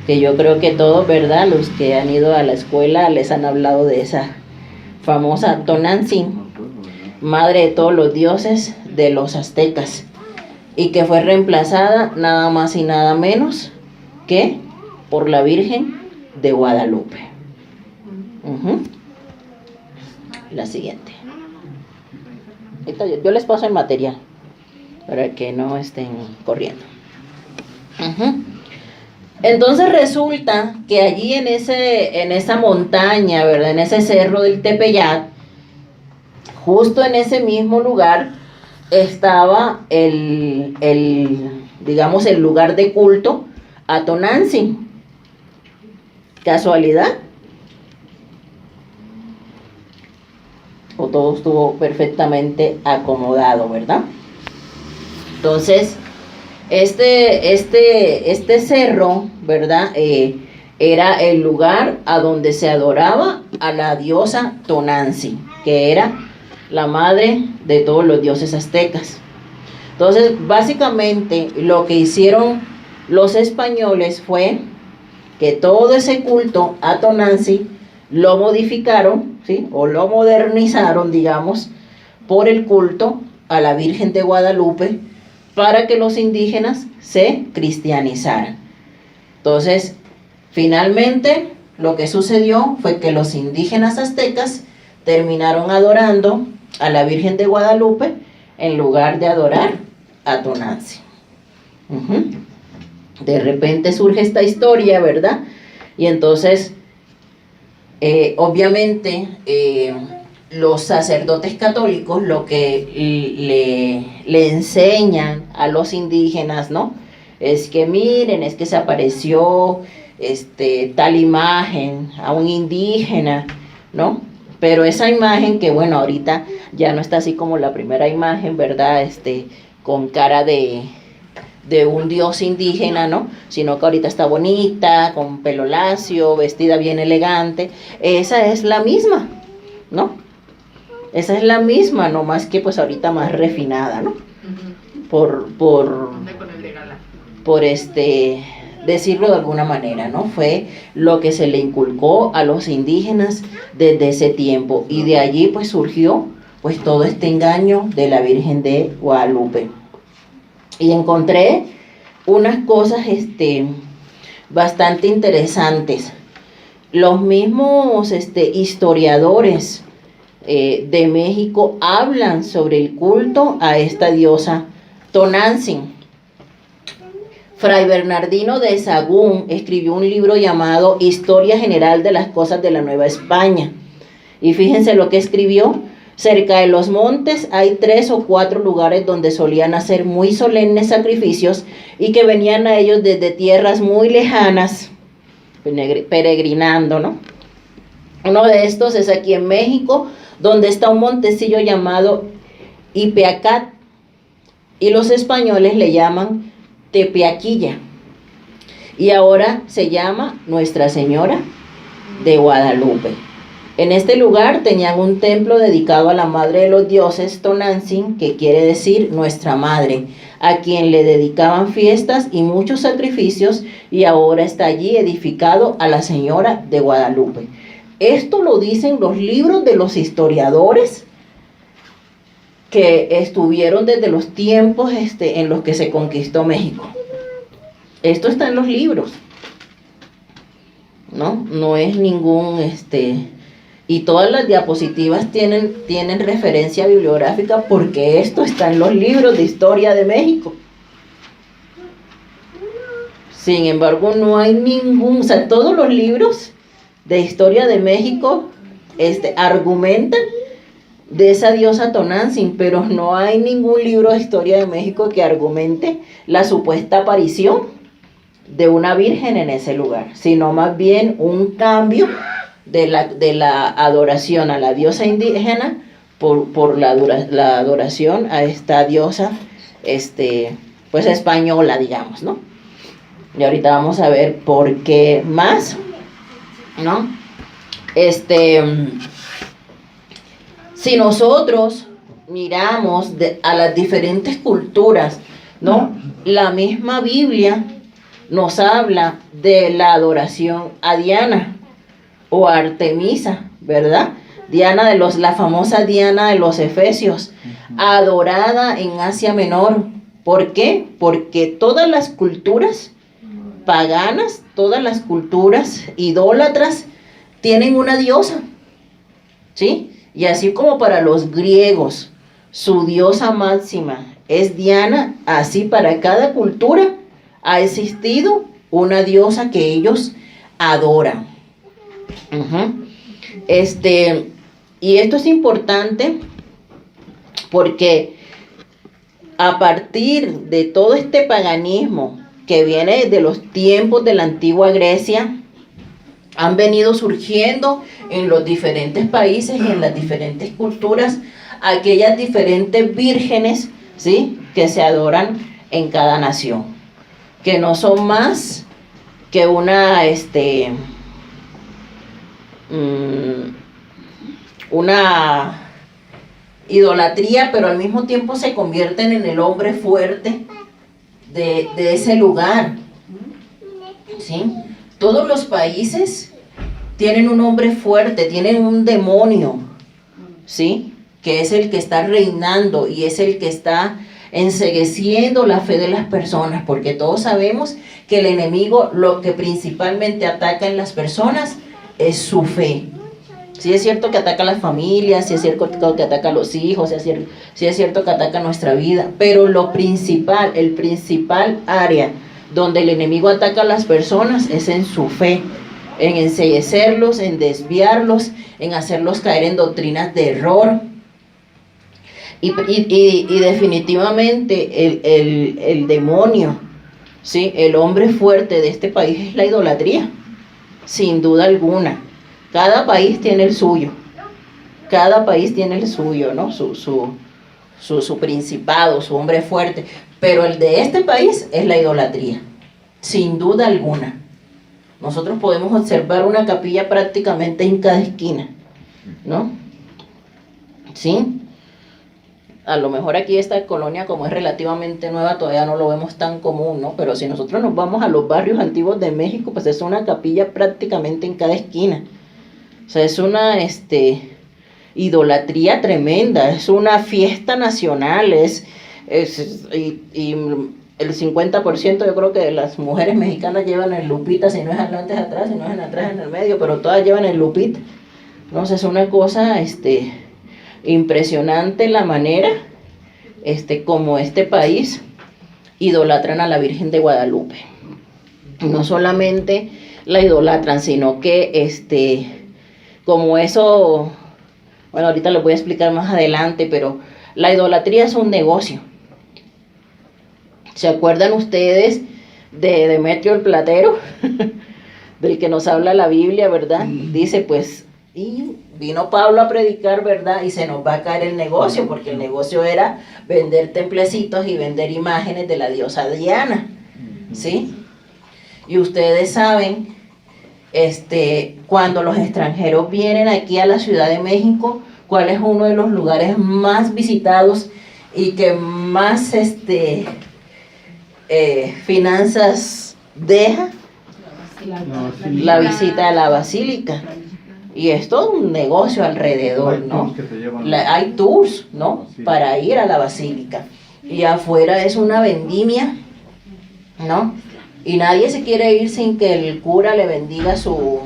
que yo creo que todos, ¿verdad?, los que han ido a la escuela les han hablado de esa famosa Tonantzin, madre de todos los dioses de los aztecas, y que fue reemplazada nada más y nada menos que por la Virgen de Guadalupe. La siguiente. Yo les paso el material para que no estén corriendo. Ujú. Entonces resulta que allí en esa montaña, ¿verdad? En ese cerro del Tepeyat, justo en ese mismo lugar estaba digamos, el lugar de culto a Tonantzin. ¿Casualidad? O todo estuvo perfectamente acomodado, ¿verdad? Entonces, este cerro, ¿verdad? Era el lugar a donde se adoraba a la diosa Tonantzin, que era la madre de todos los dioses aztecas. Entonces, básicamente, lo que hicieron los españoles fue que todo ese culto a Tonantzin lo modificaron, ¿sí? O lo modernizaron, digamos, por el culto a la Virgen de Guadalupe, para que los indígenas se cristianizaran. Entonces, finalmente, lo que sucedió fue que los indígenas aztecas terminaron adorando a la Virgen de Guadalupe en lugar de adorar a Tonantzin. De repente surge esta historia, ¿verdad? Y entonces, obviamente, los sacerdotes católicos lo que le enseñan a los indígenas, ¿no? Es que miren, es que se apareció tal imagen a un indígena, ¿no? Pero esa imagen que, bueno, ahorita ya no está así como la primera imagen, ¿verdad? Con cara de un dios indígena, ¿no? Sino que ahorita está bonita, con pelo lacio, vestida bien elegante. Esa es la misma, ¿no? Esa es la misma, no más que pues ahorita más refinada, ¿no? Por decirlo de alguna manera, ¿no? Fue lo que se le inculcó a los indígenas desde ese tiempo, y de allí pues surgió pues todo este engaño de la Virgen de Guadalupe. Y encontré unas cosas bastante interesantes. Los mismos historiadores de México hablan sobre el culto a esta diosa Tonantzin. Fray Bernardino de Sahagún escribió un libro llamado Historia General de las Cosas de la Nueva España. Y fíjense lo que escribió. Cerca de los montes hay 3 o 4 lugares donde solían hacer muy solemnes sacrificios y que venían a ellos desde tierras muy lejanas, peregrinando, ¿no? Uno de estos es aquí en México, donde está un montecillo llamado Ipeacat, y los españoles le llaman Tepeaquilla, y ahora se llama Nuestra Señora de Guadalupe. En este lugar tenían un templo dedicado a la madre de los dioses, Tonantzin, que quiere decir nuestra madre, a quien le dedicaban fiestas y muchos sacrificios, y ahora está allí edificado a la Señora de Guadalupe. Esto lo dicen los libros de los historiadores que estuvieron desde los tiempos en los que se conquistó México. Esto está en los libros, ¿no? No es ningún y todas las diapositivas tienen referencia bibliográfica, porque esto está en los libros de historia de México. Sin embargo, no hay o sea, todos los libros de historia de México argumentan de esa diosa Tonantzin, pero no hay ningún libro de historia de México que argumente la supuesta aparición de una virgen en ese lugar, sino más bien un cambio de la adoración a la diosa indígena por la adoración a esta diosa pues española, digamos, ¿no? Y ahorita vamos a ver por qué más, ¿no? Si nosotros miramos a las diferentes culturas, ¿no? La misma Biblia nos habla de la adoración a Diana o a Artemisa, ¿verdad? La famosa Diana de los Efesios, adorada en Asia Menor. ¿Por qué? Porque todas las culturas paganas, todas las culturas idólatras tienen una diosa, ¿sí? Y así como para los griegos su diosa máxima es Diana, así para cada cultura ha existido una diosa que ellos adoran. Y esto es importante porque a partir de todo este paganismo que viene de los tiempos de la antigua Grecia, han venido surgiendo en los diferentes países y en las diferentes culturas aquellas diferentes vírgenes, ¿sí?, que se adoran en cada nación, que no son más que una idolatría, pero al mismo tiempo se convierten en el hombre fuerte de ese lugar, ¿sí? Todos los países tienen un hombre fuerte, tienen un demonio, ¿sí?, que es el que está reinando y es el que está encegueciendo la fe de las personas, porque todos sabemos que el enemigo lo que principalmente ataca en las personas es su fe. Sí es cierto que ataca a las familias, sí es cierto que ataca a los hijos, sí es cierto que ataca nuestra vida, pero lo principal, el principal área donde el enemigo ataca a las personas es en su fe, en enceguecerlos, en desviarlos, en hacerlos caer en doctrinas de error. Y definitivamente el demonio, ¿sí?, el hombre fuerte de este país es la idolatría, sin duda alguna. Cada país tiene el suyo, ¿no? Su principado, su hombre fuerte, pero el de este país es la idolatría, sin duda alguna. Nosotros podemos observar una capilla prácticamente en cada esquina, ¿no? ¿Sí? A lo mejor aquí esta colonia, como es relativamente nueva, todavía no lo vemos tan común, ¿no? Pero si nosotros nos vamos a los barrios antiguos de México, pues es una capilla prácticamente en cada esquina. O sea, es una idolatría tremenda, es una fiesta nacional, y el 50% yo creo que de las mujeres mexicanas llevan el lupita, si no es adelante es atrás, si no es en atrás es en el medio, pero todas llevan el lupita. No sé, es una cosa impresionante la manera como este país idolatran a la Virgen de Guadalupe. No solamente la idolatran, sino que como eso, bueno, ahorita lo voy a explicar más adelante, pero la idolatría es un negocio. ¿Se acuerdan ustedes de Demetrio el platero? Del que nos habla la Biblia, ¿verdad? Dice, pues, y vino Pablo a predicar, ¿verdad? Y se nos va a caer el negocio, porque el negocio era vender templecitos y vender imágenes de la diosa Diana, ¿sí? Y ustedes saben, cuando los extranjeros vienen aquí a la Ciudad de México, ¿cuál es uno de los lugares más visitados y que más finanzas deja? La visita a la basílica. Y es todo un negocio alrededor, ¿no? Hay tours, ¿no? Sí. Para ir a la basílica. Y afuera es una vendimia, ¿no? Y nadie se quiere ir sin que el cura le bendiga su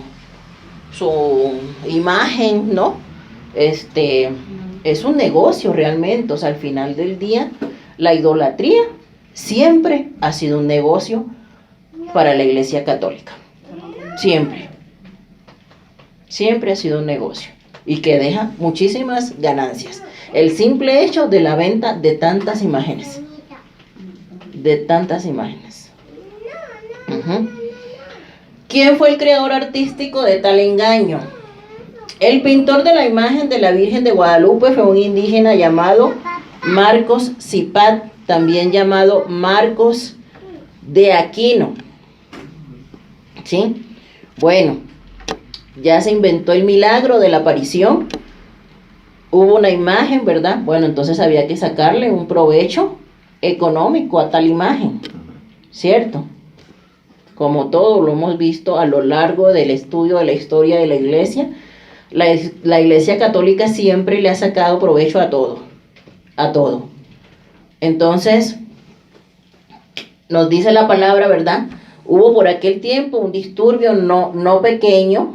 imagen, ¿no? Es un negocio realmente. O sea, al final del día, la idolatría siempre ha sido un negocio para la Iglesia Católica. Siempre. Siempre ha sido un negocio y que deja muchísimas ganancias. El simple hecho de la venta de tantas imágenes. ¿Quién fue el creador artístico de tal engaño? El pintor de la imagen de la Virgen de Guadalupe fue un indígena llamado Marcos Zipat, también llamado Marcos de Aquino. ¿Sí? Bueno, ya se inventó el milagro de la aparición. Hubo una imagen, ¿verdad? Bueno, entonces había que sacarle un provecho económico a tal imagen, ¿cierto? Como todo lo hemos visto a lo largo del estudio de la historia de la Iglesia, la Iglesia Católica siempre le ha sacado provecho a todo, a todo. Entonces, nos dice la palabra, ¿verdad? Hubo por aquel tiempo un disturbio no pequeño.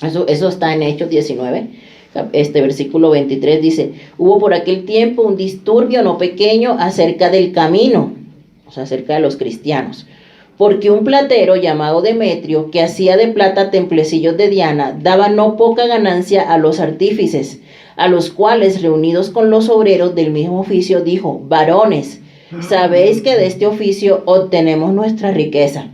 Eso está en Hechos 19, versículo 23 dice, hubo por aquel tiempo un disturbio no pequeño acerca del camino, o sea, acerca de los cristianos. Porque un platero llamado Demetrio, que hacía de plata templecillos de Diana, daba no poca ganancia a los artífices, a los cuales, reunidos con los obreros del mismo oficio, dijo: varones, sabéis que de este oficio obtenemos nuestra riqueza.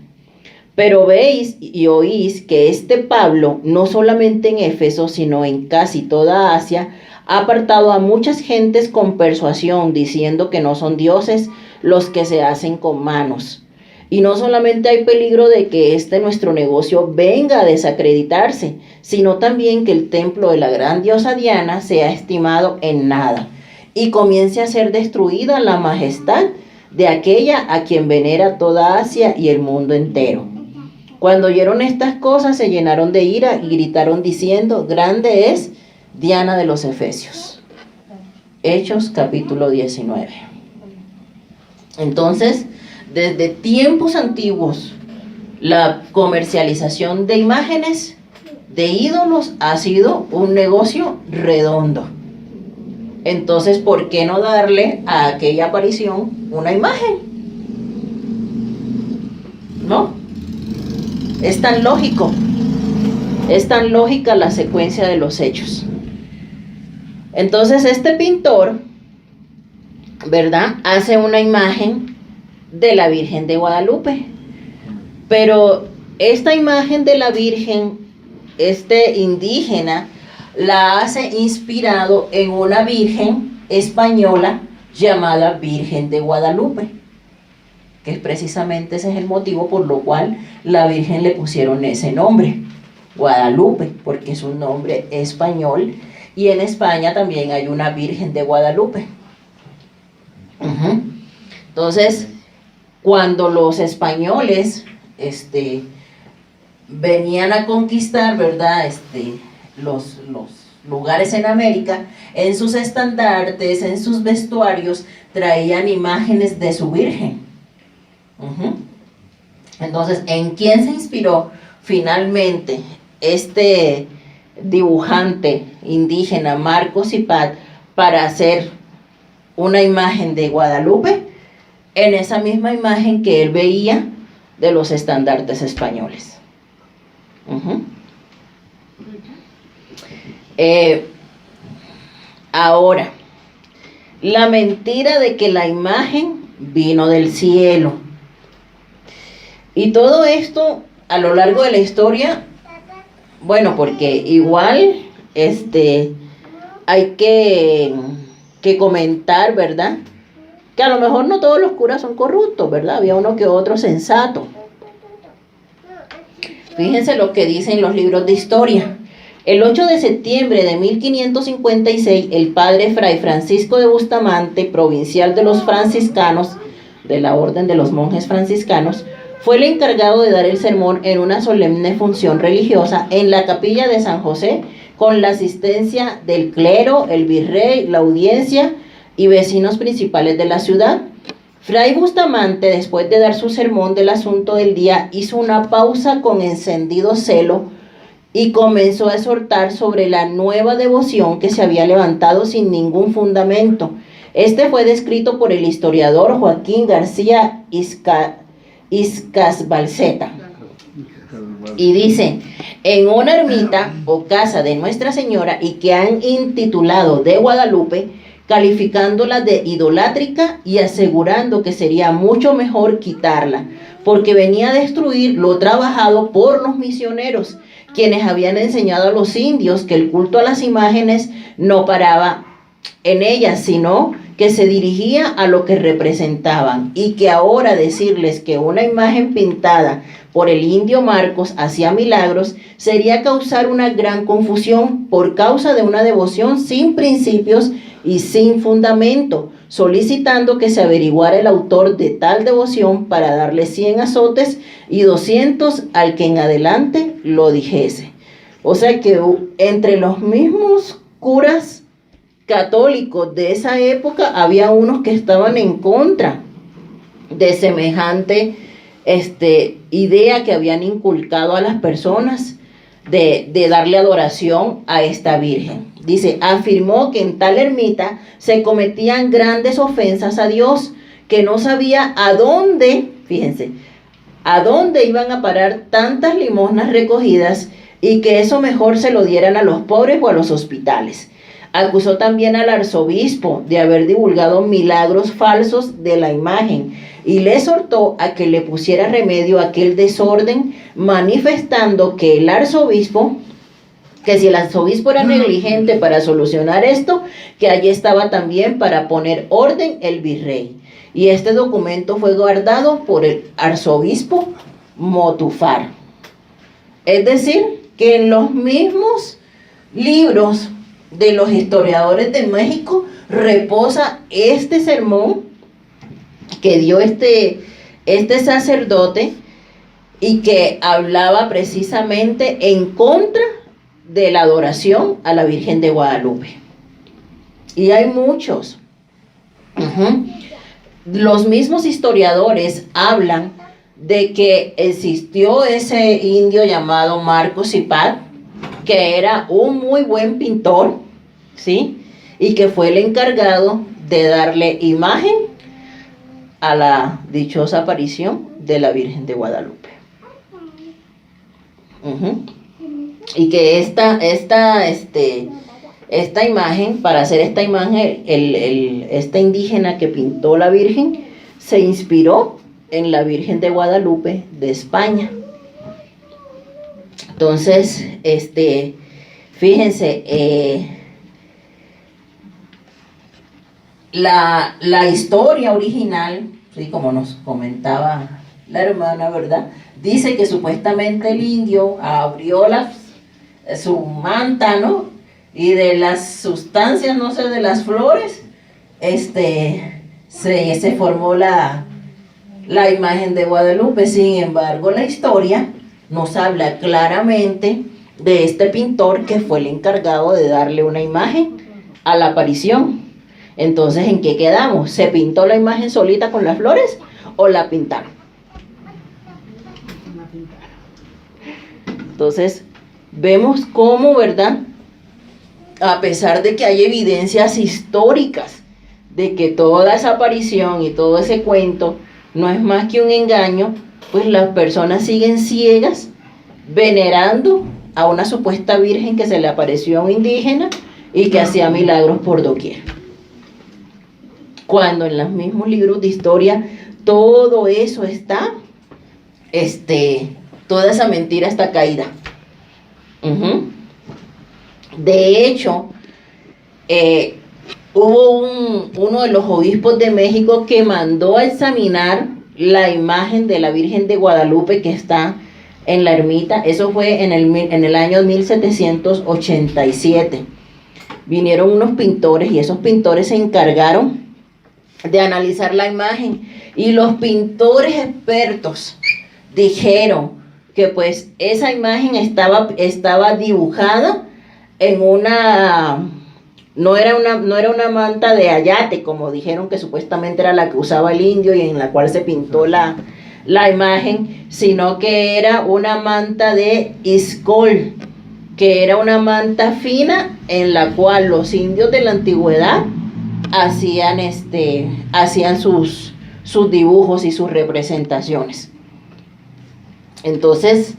Pero veis y oís que este Pablo, no solamente en Éfeso, sino en casi toda Asia, ha apartado a muchas gentes con persuasión, diciendo que no son dioses los que se hacen con manos. Y no solamente hay peligro de que nuestro negocio venga a desacreditarse, sino también que el templo de la gran diosa Diana sea estimado en nada y comience a ser destruida la majestad de aquella a quien venera toda Asia y el mundo entero. Cuando oyeron estas cosas se llenaron de ira y gritaron diciendo: grande es Diana de los Efesios. Hechos capítulo 19. Entonces, desde tiempos antiguos, la comercialización de imágenes, de ídolos, ha sido un negocio redondo. Entonces, ¿por qué no darle a aquella aparición una imagen? ¿No? Es tan lógico, es tan lógica la secuencia de los hechos. Entonces, este pintor, ¿verdad?, hace una imagen de la Virgen de Guadalupe. Pero esta imagen de la Virgen, indígena, la hace inspirado en una virgen española llamada Virgen de Guadalupe, que precisamente ese es el motivo por lo cual la Virgen le pusieron ese nombre, Guadalupe, porque es un nombre español, y en España también hay una Virgen de Guadalupe. Entonces, cuando los españoles venían a conquistar, ¿verdad?, los lugares en América, en sus estandartes, en sus vestuarios, traían imágenes de su Virgen. Entonces, ¿en quién se inspiró finalmente este dibujante indígena Marcos Hipat para hacer una imagen de Guadalupe? En esa misma imagen que él veía de los estandartes españoles. Ahora, la mentira de que la imagen vino del cielo. Y todo esto a lo largo de la historia, bueno, porque igual hay que comentar, ¿verdad?, que a lo mejor no todos los curas son corruptos, ¿verdad? Había uno que otro sensato. Fíjense lo que dicen los libros de historia. El 8 de septiembre de 1556, el padre Fray Francisco de Bustamante, provincial de los franciscanos, de la orden de los monjes franciscanos, fue el encargado de dar el sermón en una solemne función religiosa en la capilla de San José, con la asistencia del clero, el virrey, la audiencia y vecinos principales de la ciudad. Fray Bustamante, después de dar su sermón del asunto del día, hizo una pausa con encendido celo y comenzó a exhortar sobre la nueva devoción que se había levantado sin ningún fundamento. Fue descrito por el historiador Joaquín García Iscasbalceta. Y dice: en una ermita o casa de Nuestra Señora, y que han intitulado de Guadalupe, calificándola de idolátrica y asegurando que sería mucho mejor quitarla, porque venía a destruir lo trabajado por los misioneros, quienes habían enseñado a los indios que el culto a las imágenes no paraba en ellas, sino que se dirigía a lo que representaban, y que ahora decirles que una imagen pintada por el indio Marcos hacía milagros sería causar una gran confusión por causa de una devoción sin principios y sin fundamento, solicitando que se averiguara el autor de tal devoción para darle 100 azotes y 200 al que en adelante lo dijese. O sea que entre los mismos curas católicos de esa época había unos que estaban en contra de semejante idea que habían inculcado a las personas de darle adoración a esta Virgen. Dice: afirmó que en tal ermita se cometían grandes ofensas a Dios, que no sabía a dónde, fíjense, a dónde iban a parar tantas limosnas recogidas y que eso mejor se lo dieran a los pobres o a los hospitales. Acusó también al arzobispo de haber divulgado milagros falsos de la imagen y le exhortó a que le pusiera remedio a aquel desorden, manifestando que el arzobispo, que si el arzobispo era negligente para solucionar esto, que allí estaba también para poner orden el virrey. Y este documento fue guardado por el arzobispo Motufar. Es decir, que en los mismos libros de los historiadores de México reposa este sermón que dio este sacerdote y que hablaba precisamente en contra de la adoración a la Virgen de Guadalupe. Y hay muchos. Los mismos historiadores hablan de que existió ese indio llamado Marco Cipat, que era un muy buen pintor, ¿sí? Y que fue el encargado de darle imagen a la dichosa aparición de la Virgen de Guadalupe. Y que esta imagen, para hacer esta imagen, esta indígena que pintó la Virgen se inspiró en la Virgen de Guadalupe de España. Entonces, fíjense, la historia original, ¿sí? Como nos comentaba la hermana, ¿verdad? Dice que supuestamente el indio abrió su manta, ¿no? Y de las sustancias, no sé, de las flores, se formó la imagen de Guadalupe. Sin embargo, la historia nos habla claramente de este pintor que fue el encargado de darle una imagen a la aparición. Entonces, ¿en qué quedamos? ¿Se pintó la imagen solita con las flores o la pintaron? Entonces, vemos cómo, ¿verdad? A pesar de que hay evidencias históricas de que toda esa aparición y todo ese cuento no es más que un engaño, pues las personas siguen ciegas venerando a una supuesta virgen que se le apareció a un indígena y que hacía milagros por doquier. Cuando en los mismos libros de historia todo eso está, toda esa mentira está caída. De hecho, hubo uno de los obispos de México que mandó a examinar la imagen de la Virgen de Guadalupe que está en la ermita. Eso fue en el año 1787. Vinieron unos pintores y esos pintores se encargaron de analizar la imagen, y los pintores expertos dijeron que pues esa imagen estaba dibujada en no era una manta de ayate, como dijeron que supuestamente era la que usaba el indio y en la cual se pintó la imagen, sino que era una manta de iscol, que era una manta fina en la cual los indios de la antigüedad hacían sus dibujos y sus representaciones. Entonces,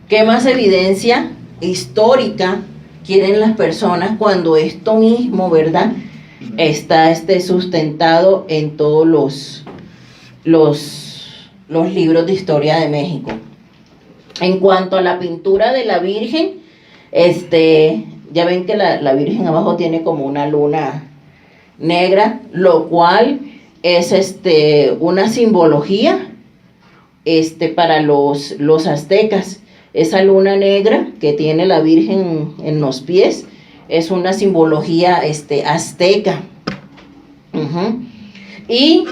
¿qué más evidencia histórica quieren las personas cuando esto mismo, ¿verdad?, está sustentado en todos los libros de historia de México? En cuanto a la pintura de la Virgen, ya ven que la Virgen abajo tiene como una luna negra, lo cual es una simbología para los aztecas. Esa luna negra que tiene la Virgen en los pies es una simbología azteca. Y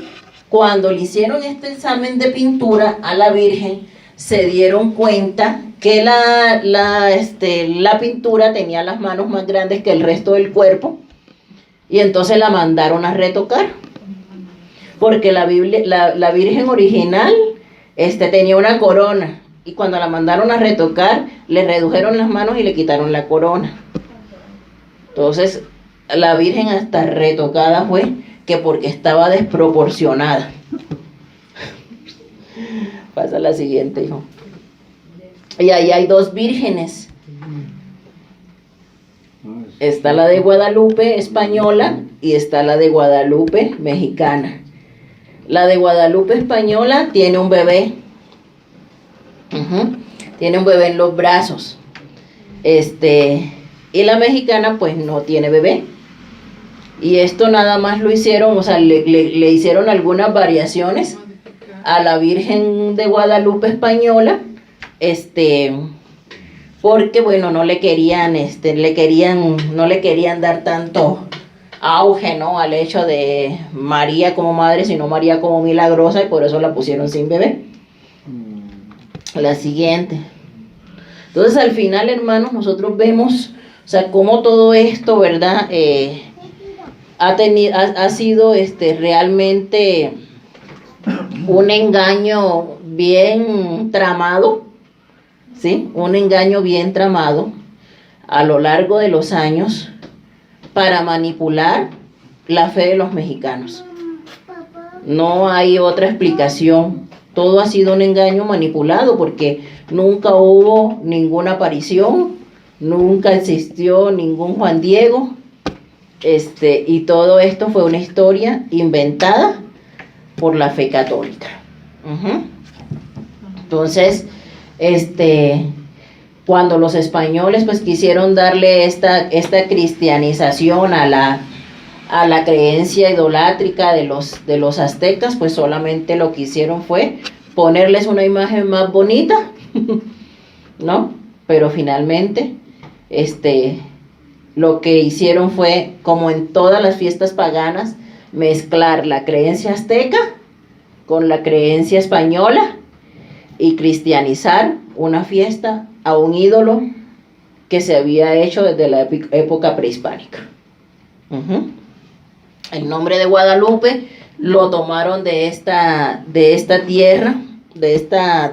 cuando le hicieron este examen de pintura a la Virgen, se dieron cuenta que la pintura tenía las manos más grandes que el resto del cuerpo, y entonces la mandaron a retocar, porque la Virgen original tenía una corona, y cuando la mandaron a retocar, le redujeron las manos y le quitaron la corona. Entonces, la Virgen hasta retocada fue, que porque estaba desproporcionada. Pasa la siguiente, hijo. Y ahí hay dos vírgenes. Está la de Guadalupe española y está la de Guadalupe mexicana. La de Guadalupe española tiene un bebé. Tiene un bebé en los brazos. Y la mexicana pues no tiene bebé. Y esto nada más lo hicieron, o sea, le hicieron algunas variaciones a la Virgen de Guadalupe española, porque bueno, no le querían dar tanto auge, ¿no?, al hecho de María como madre, sino María como milagrosa, y por eso la pusieron sin bebé. La siguiente. Entonces, al final, hermanos, nosotros vemos, o sea, cómo todo esto, ¿verdad?, ha sido realmente un engaño bien tramado, ¿sí? Un engaño bien tramado a lo largo de los años para manipular la fe de los mexicanos. No hay otra explicación. Todo ha sido un engaño manipulado porque nunca hubo ninguna aparición, nunca existió ningún Juan Diego, y todo esto fue una historia inventada por la fe católica. Entonces, cuando los españoles pues quisieron darle esta cristianización a la creencia idolátrica de los aztecas, pues solamente lo que hicieron fue ponerles una imagen más bonita, ¿no? Pero finalmente, lo que hicieron fue, como en todas las fiestas paganas, mezclar la creencia azteca con la creencia española y cristianizar una fiesta a un ídolo que se había hecho desde la época prehispánica. El nombre de Guadalupe lo tomaron de esta tierra, de esta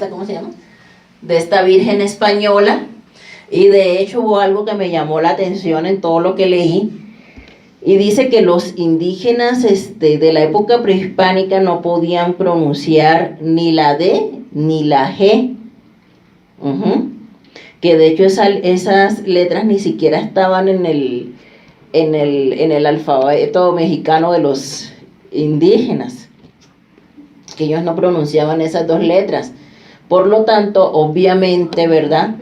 ¿cómo se llama?, de esta Virgen española. Y de hecho hubo algo que me llamó la atención en todo lo que leí, y dice que los indígenas de la época prehispánica no podían pronunciar ni la D ni la G, que de hecho esas letras ni siquiera estaban en el alfabeto mexicano de los indígenas, que ellos no pronunciaban esas dos letras. Por lo tanto, obviamente, ¿verdad?,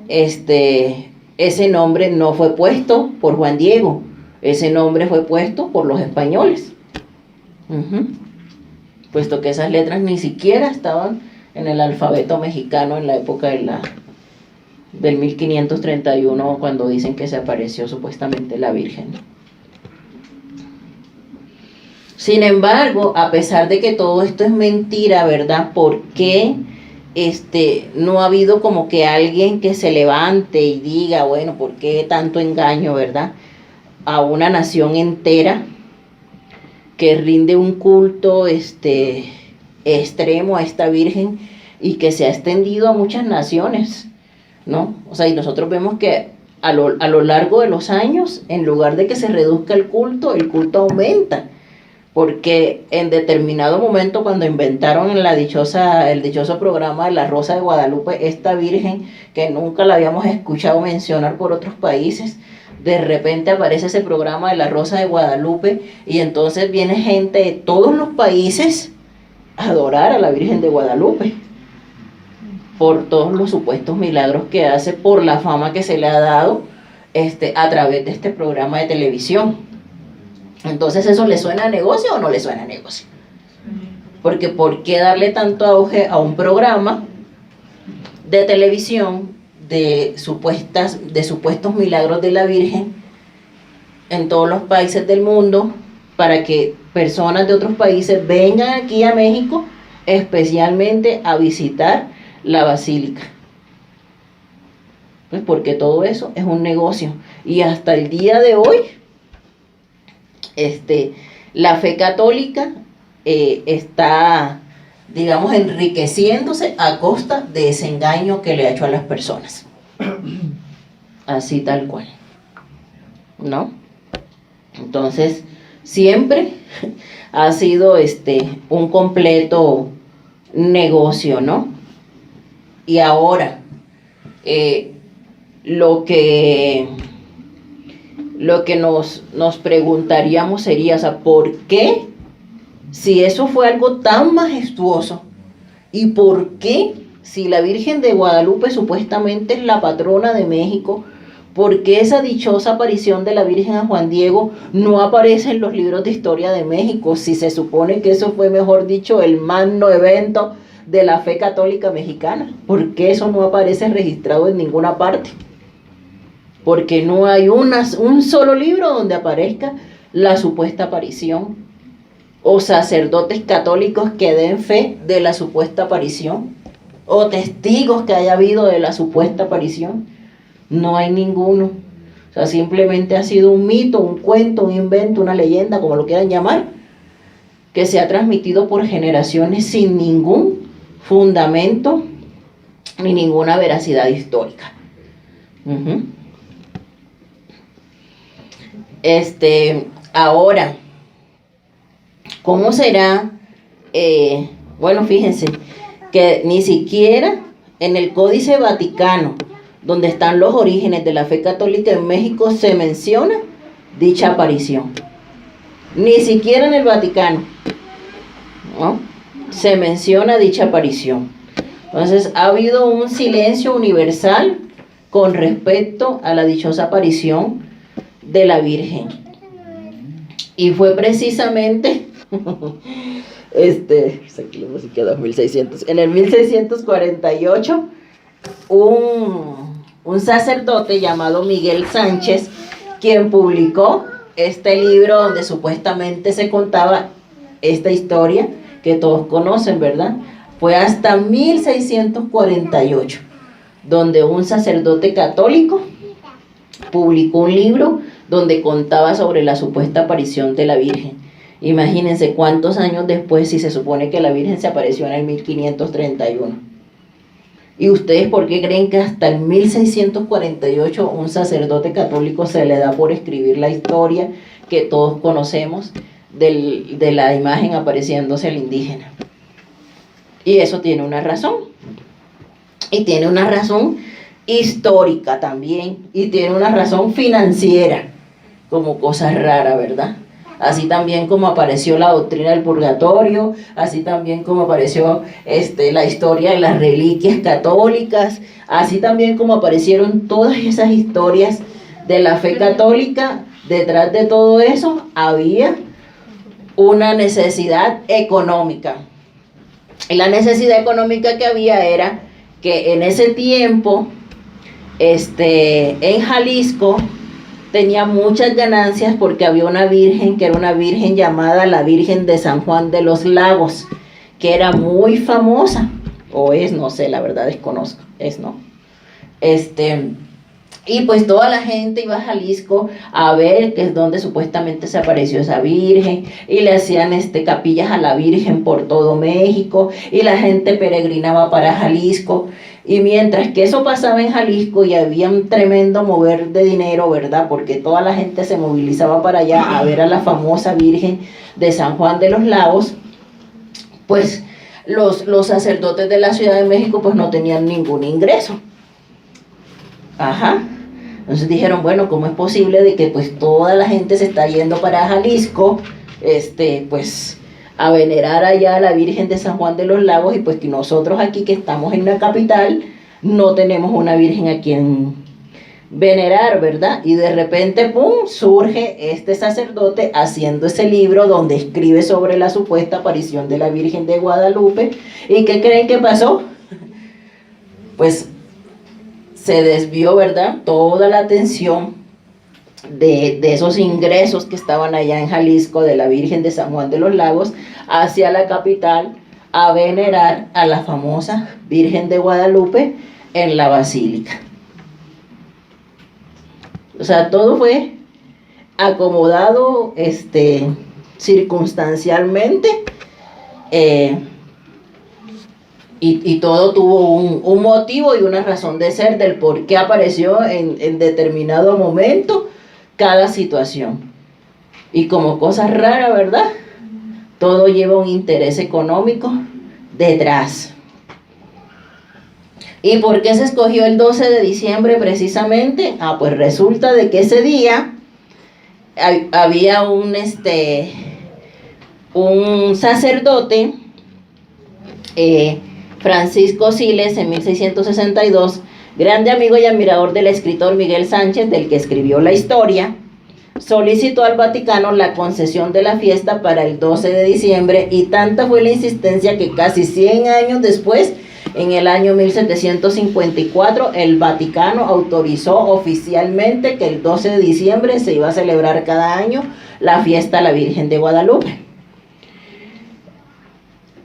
ese nombre no fue puesto por Juan Diego, ese nombre fue puesto por los españoles, puesto que esas letras ni siquiera estaban en el alfabeto mexicano en la época del 1531, cuando dicen que se apareció supuestamente la Virgen. Sin embargo, a pesar de que todo esto es mentira, ¿verdad?, ¿por qué no ha habido como que alguien que se levante y diga, bueno, ¿por qué tanto engaño, verdad?, a una nación entera que rinde un culto extremo a esta Virgen y que se ha extendido a muchas naciones, ¿no? O sea, y nosotros vemos que a lo largo de los años, en lugar de que se reduzca el culto aumenta. Porque en determinado momento, cuando inventaron el dichoso programa de la Rosa de Guadalupe, esta Virgen, que nunca la habíamos escuchado mencionar por otros países, de repente aparece ese programa de la Rosa de Guadalupe, y entonces viene gente de todos los países a adorar a la Virgen de Guadalupe, por todos los supuestos milagros que hace, por la fama que se le ha dado a través de este programa de televisión. Entonces, ¿eso le suena a negocio o no le suena a negocio? Porque ¿por qué darle tanto auge a un programa de televisión de supuestos milagros de la Virgen en todos los países del mundo, para que personas de otros países vengan aquí a México especialmente a visitar la basílica? Pues porque todo eso es un negocio, y hasta el día de hoy la fe católica está, digamos, enriqueciéndose a costa de ese engaño que le ha hecho a las personas. Así tal cual, ¿no? Entonces, siempre ha sido un completo negocio, ¿no? Y ahora, lo que nos preguntaríamos sería, o sea, ¿por qué? Si eso fue algo tan majestuoso, ¿y por qué? Si la Virgen de Guadalupe supuestamente es la patrona de México, ¿por qué esa dichosa aparición de la Virgen a Juan Diego no aparece en los libros de historia de México? Si se supone que eso fue, mejor dicho, el magno evento de la fe católica mexicana. ¿Por qué eso no aparece registrado en ninguna parte? Porque no hay un solo libro donde aparezca la supuesta aparición, o sacerdotes católicos que den fe de la supuesta aparición, o testigos que haya habido de la supuesta aparición. No hay ninguno. O sea, simplemente ha sido un mito, un cuento, un invento, una leyenda, como lo quieran llamar, que se ha transmitido por generaciones sin ningún fundamento ni ninguna veracidad histórica. Ahora, ¿cómo será? Bueno, fíjense que ni siquiera en el Códice Vaticano, donde están los orígenes de la fe católica en México, se menciona dicha aparición. Ni siquiera en el Vaticano, ¿no?, se menciona dicha aparición. Entonces, ha habido un silencio universal con respecto a la dichosa aparición de la Virgen. Y fue precisamente aquí la música 2600. En el 1648, un sacerdote llamado Miguel Sánchez, quien publicó este libro donde supuestamente se contaba esta historia que todos conocen, ¿verdad? Fue hasta 1648, donde un sacerdote católico publicó un libro donde contaba sobre la supuesta aparición de la Virgen. Imagínense cuántos años después, si se supone que la Virgen se apareció en el 1531. ¿Y ustedes por qué creen que hasta el 1648 un sacerdote católico se le da por escribir la historia que todos conocemos de la imagen apareciéndose al indígena? Y eso tiene una razón. Y tiene una razón histórica también. Y tiene una razón financiera, como cosa rara, ¿verdad? Así también como apareció la doctrina del purgatorio, así también como apareció la historia de las reliquias católicas, así también como aparecieron todas esas historias de la fe católica. Detrás de todo eso había una necesidad económica. Y la necesidad económica que había era que en ese tiempo, en Jalisco, tenía muchas ganancias porque había una virgen que era una virgen llamada la Virgen de San Juan de los Lagos, que era muy famosa, o es, no sé, la verdad desconozco, ¿no? Y pues toda la gente iba a Jalisco a ver que es donde supuestamente se apareció esa virgen, y le hacían capillas a la Virgen por todo México, y la gente peregrinaba para Jalisco. Y mientras que eso pasaba en Jalisco y había un tremendo mover de dinero, ¿verdad?, porque toda la gente se movilizaba para allá a ver a la famosa Virgen de San Juan de los Lagos, pues los sacerdotes de la Ciudad de México pues no tenían ningún ingreso. Entonces dijeron, bueno, ¿cómo es posible de que pues toda la gente se está yendo para Jalisco, pues a venerar allá a la Virgen de San Juan de los Lagos, y pues que nosotros aquí que estamos en la capital no tenemos una Virgen a quien venerar, ¿verdad? Y de repente, ¡pum!, surge este sacerdote haciendo ese libro donde escribe sobre la supuesta aparición de la Virgen de Guadalupe. ¿Y qué creen que pasó? Pues se desvió, ¿verdad?, toda la atención de esos ingresos que estaban allá en Jalisco de la Virgen de San Juan de los Lagos hacia la capital a venerar a la famosa Virgen de Guadalupe en la basílica. O sea, todo fue acomodado circunstancialmente, y todo tuvo un motivo y una razón de ser del por qué apareció en determinado momento cada situación. Y como cosa rara, ¿verdad? Todo lleva un interés económico detrás. ¿Y por qué se escogió el 12 de diciembre precisamente? Pues resulta de que ese día había un sacerdote, Francisco Siles, en 1662, grande amigo y admirador del escritor Miguel Sánchez, del que escribió la historia, solicitó al Vaticano la concesión de la fiesta para el 12 de diciembre y tanta fue la insistencia que casi 100 años después, en el año 1754, el Vaticano autorizó oficialmente que el 12 de diciembre se iba a celebrar cada año la fiesta a la Virgen de Guadalupe.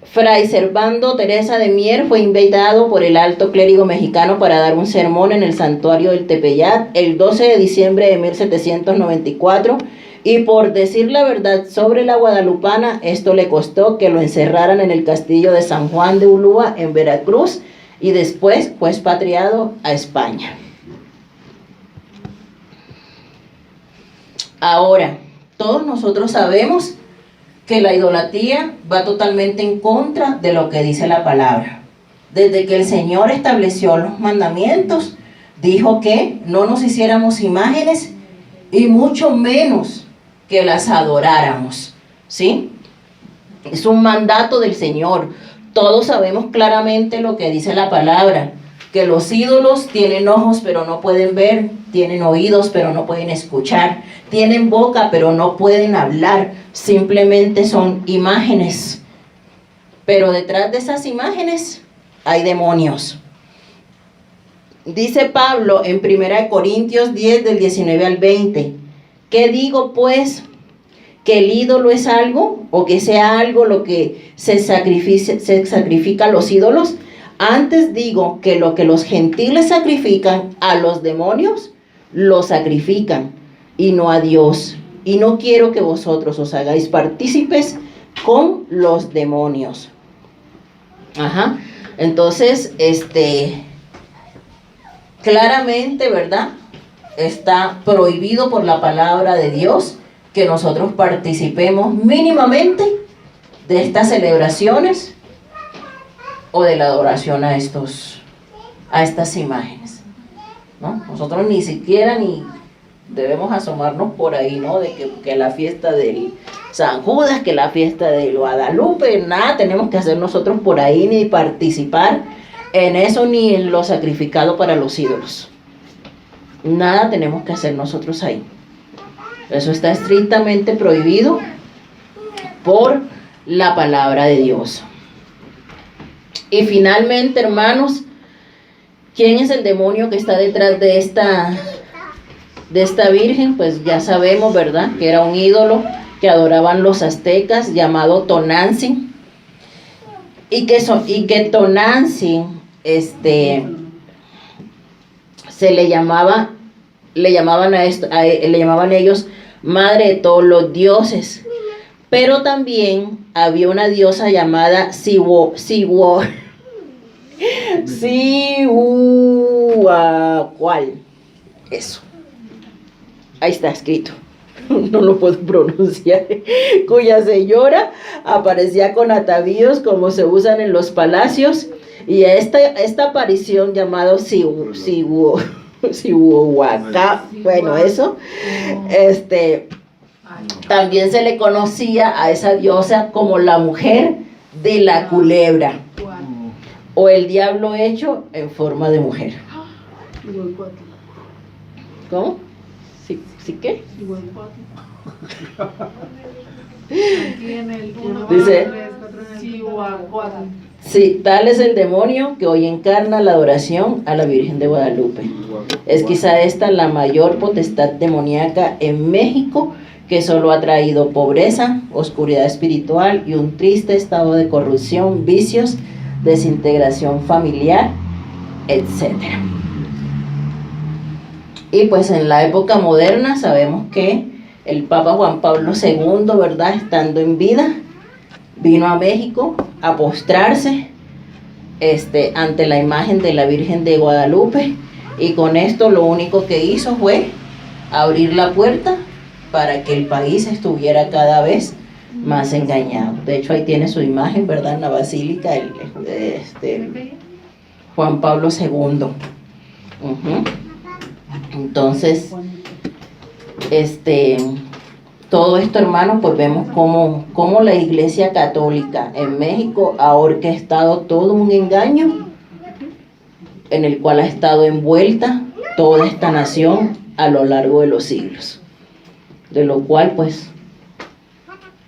Fray Servando Teresa de Mier fue invitado por el alto clérigo mexicano para dar un sermón en el santuario del Tepeyat el 12 de diciembre de 1794 y por decir la verdad sobre la guadalupana, esto le costó que lo encerraran en el castillo de San Juan de Ulúa en Veracruz y después fue expatriado a España. Ahora, todos nosotros sabemos que la idolatría va totalmente en contra de lo que dice la palabra. Desde que el Señor estableció los mandamientos, dijo que no nos hiciéramos imágenes y mucho menos que las adoráramos, ¿sí? Es un mandato del Señor. Todos sabemos claramente lo que dice la palabra, que los ídolos tienen ojos pero no pueden ver, tienen oídos pero no pueden escuchar, tienen boca pero no pueden hablar, simplemente son imágenes. Pero detrás de esas imágenes hay demonios. Dice Pablo en 1 Corintios 10 del 19 al 20, ¿qué digo pues? ¿Que el ídolo es algo o que sea algo lo que se sacrifica a los ídolos? Antes digo que lo que los gentiles sacrifican a los demonios, lo sacrifican y no a Dios. Y no quiero que vosotros os hagáis partícipes con los demonios. Entonces, claramente, ¿verdad? Está prohibido por la palabra de Dios que nosotros participemos mínimamente de estas celebraciones o de la adoración a estas imágenes, ¿no? Nosotros ni siquiera debemos asomarnos por ahí, ¿no? De que la fiesta del San Judas, que la fiesta del Guadalupe, nada tenemos que hacer nosotros por ahí, ni participar en eso, ni en lo sacrificado para los ídolos. Nada tenemos que hacer nosotros ahí. Eso está estrictamente prohibido por la palabra de Dios. Y finalmente, hermanos, ¿quién es el demonio que está detrás de esta virgen? Pues ya sabemos, ¿verdad? Que era un ídolo que adoraban los aztecas llamado Tonantzin. Y que Tonantzin, le llamaban ellos madre de todos los dioses. Pero también había una diosa llamada ¿cuál? Eso. Ahí está escrito. No lo puedo pronunciar. Cuya señora aparecía con atavíos como se usan en los palacios. Y esta aparición llamada Sihuahuacá, bueno, eso, también se le conocía a esa diosa como la mujer de la culebra o el diablo hecho en forma de mujer. ¿Cómo? ¿Sí qué? Dice, sí, tal es el demonio que hoy encarna la adoración a la Virgen de Guadalupe. Es quizá esta la mayor potestad demoníaca en México, que solo ha traído pobreza, oscuridad espiritual y un triste estado de corrupción, vicios, desintegración familiar, etc. Y pues en la época moderna sabemos que el Papa Juan Pablo II, ¿verdad?, estando en vida, vino a México a postrarse ante la imagen de la Virgen de Guadalupe, y con esto lo único que hizo fue abrir la puerta para que el país estuviera cada vez más engañado. De hecho, ahí tiene su imagen, ¿verdad? En la basílica, Juan Pablo II. Ujú. Entonces, todo esto, hermanos, pues vemos cómo la Iglesia Católica en México ha orquestado todo un engaño en el cual ha estado envuelta toda esta nación a lo largo de los siglos. De lo cual, pues,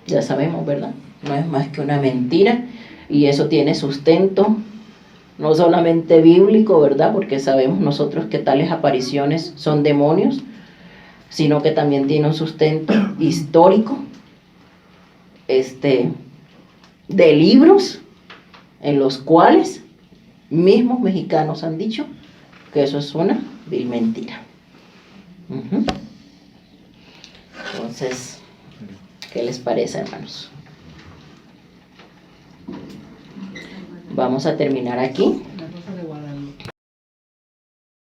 ya sabemos, ¿verdad? No es más que una mentira, y eso tiene sustento, no solamente bíblico, ¿verdad? Porque sabemos nosotros que tales apariciones son demonios, sino que también tiene un sustento histórico, de libros en los cuales mismos mexicanos han dicho que eso es una vil mentira. Uh-huh. Entonces, ¿qué les parece, hermanos? Vamos a terminar aquí.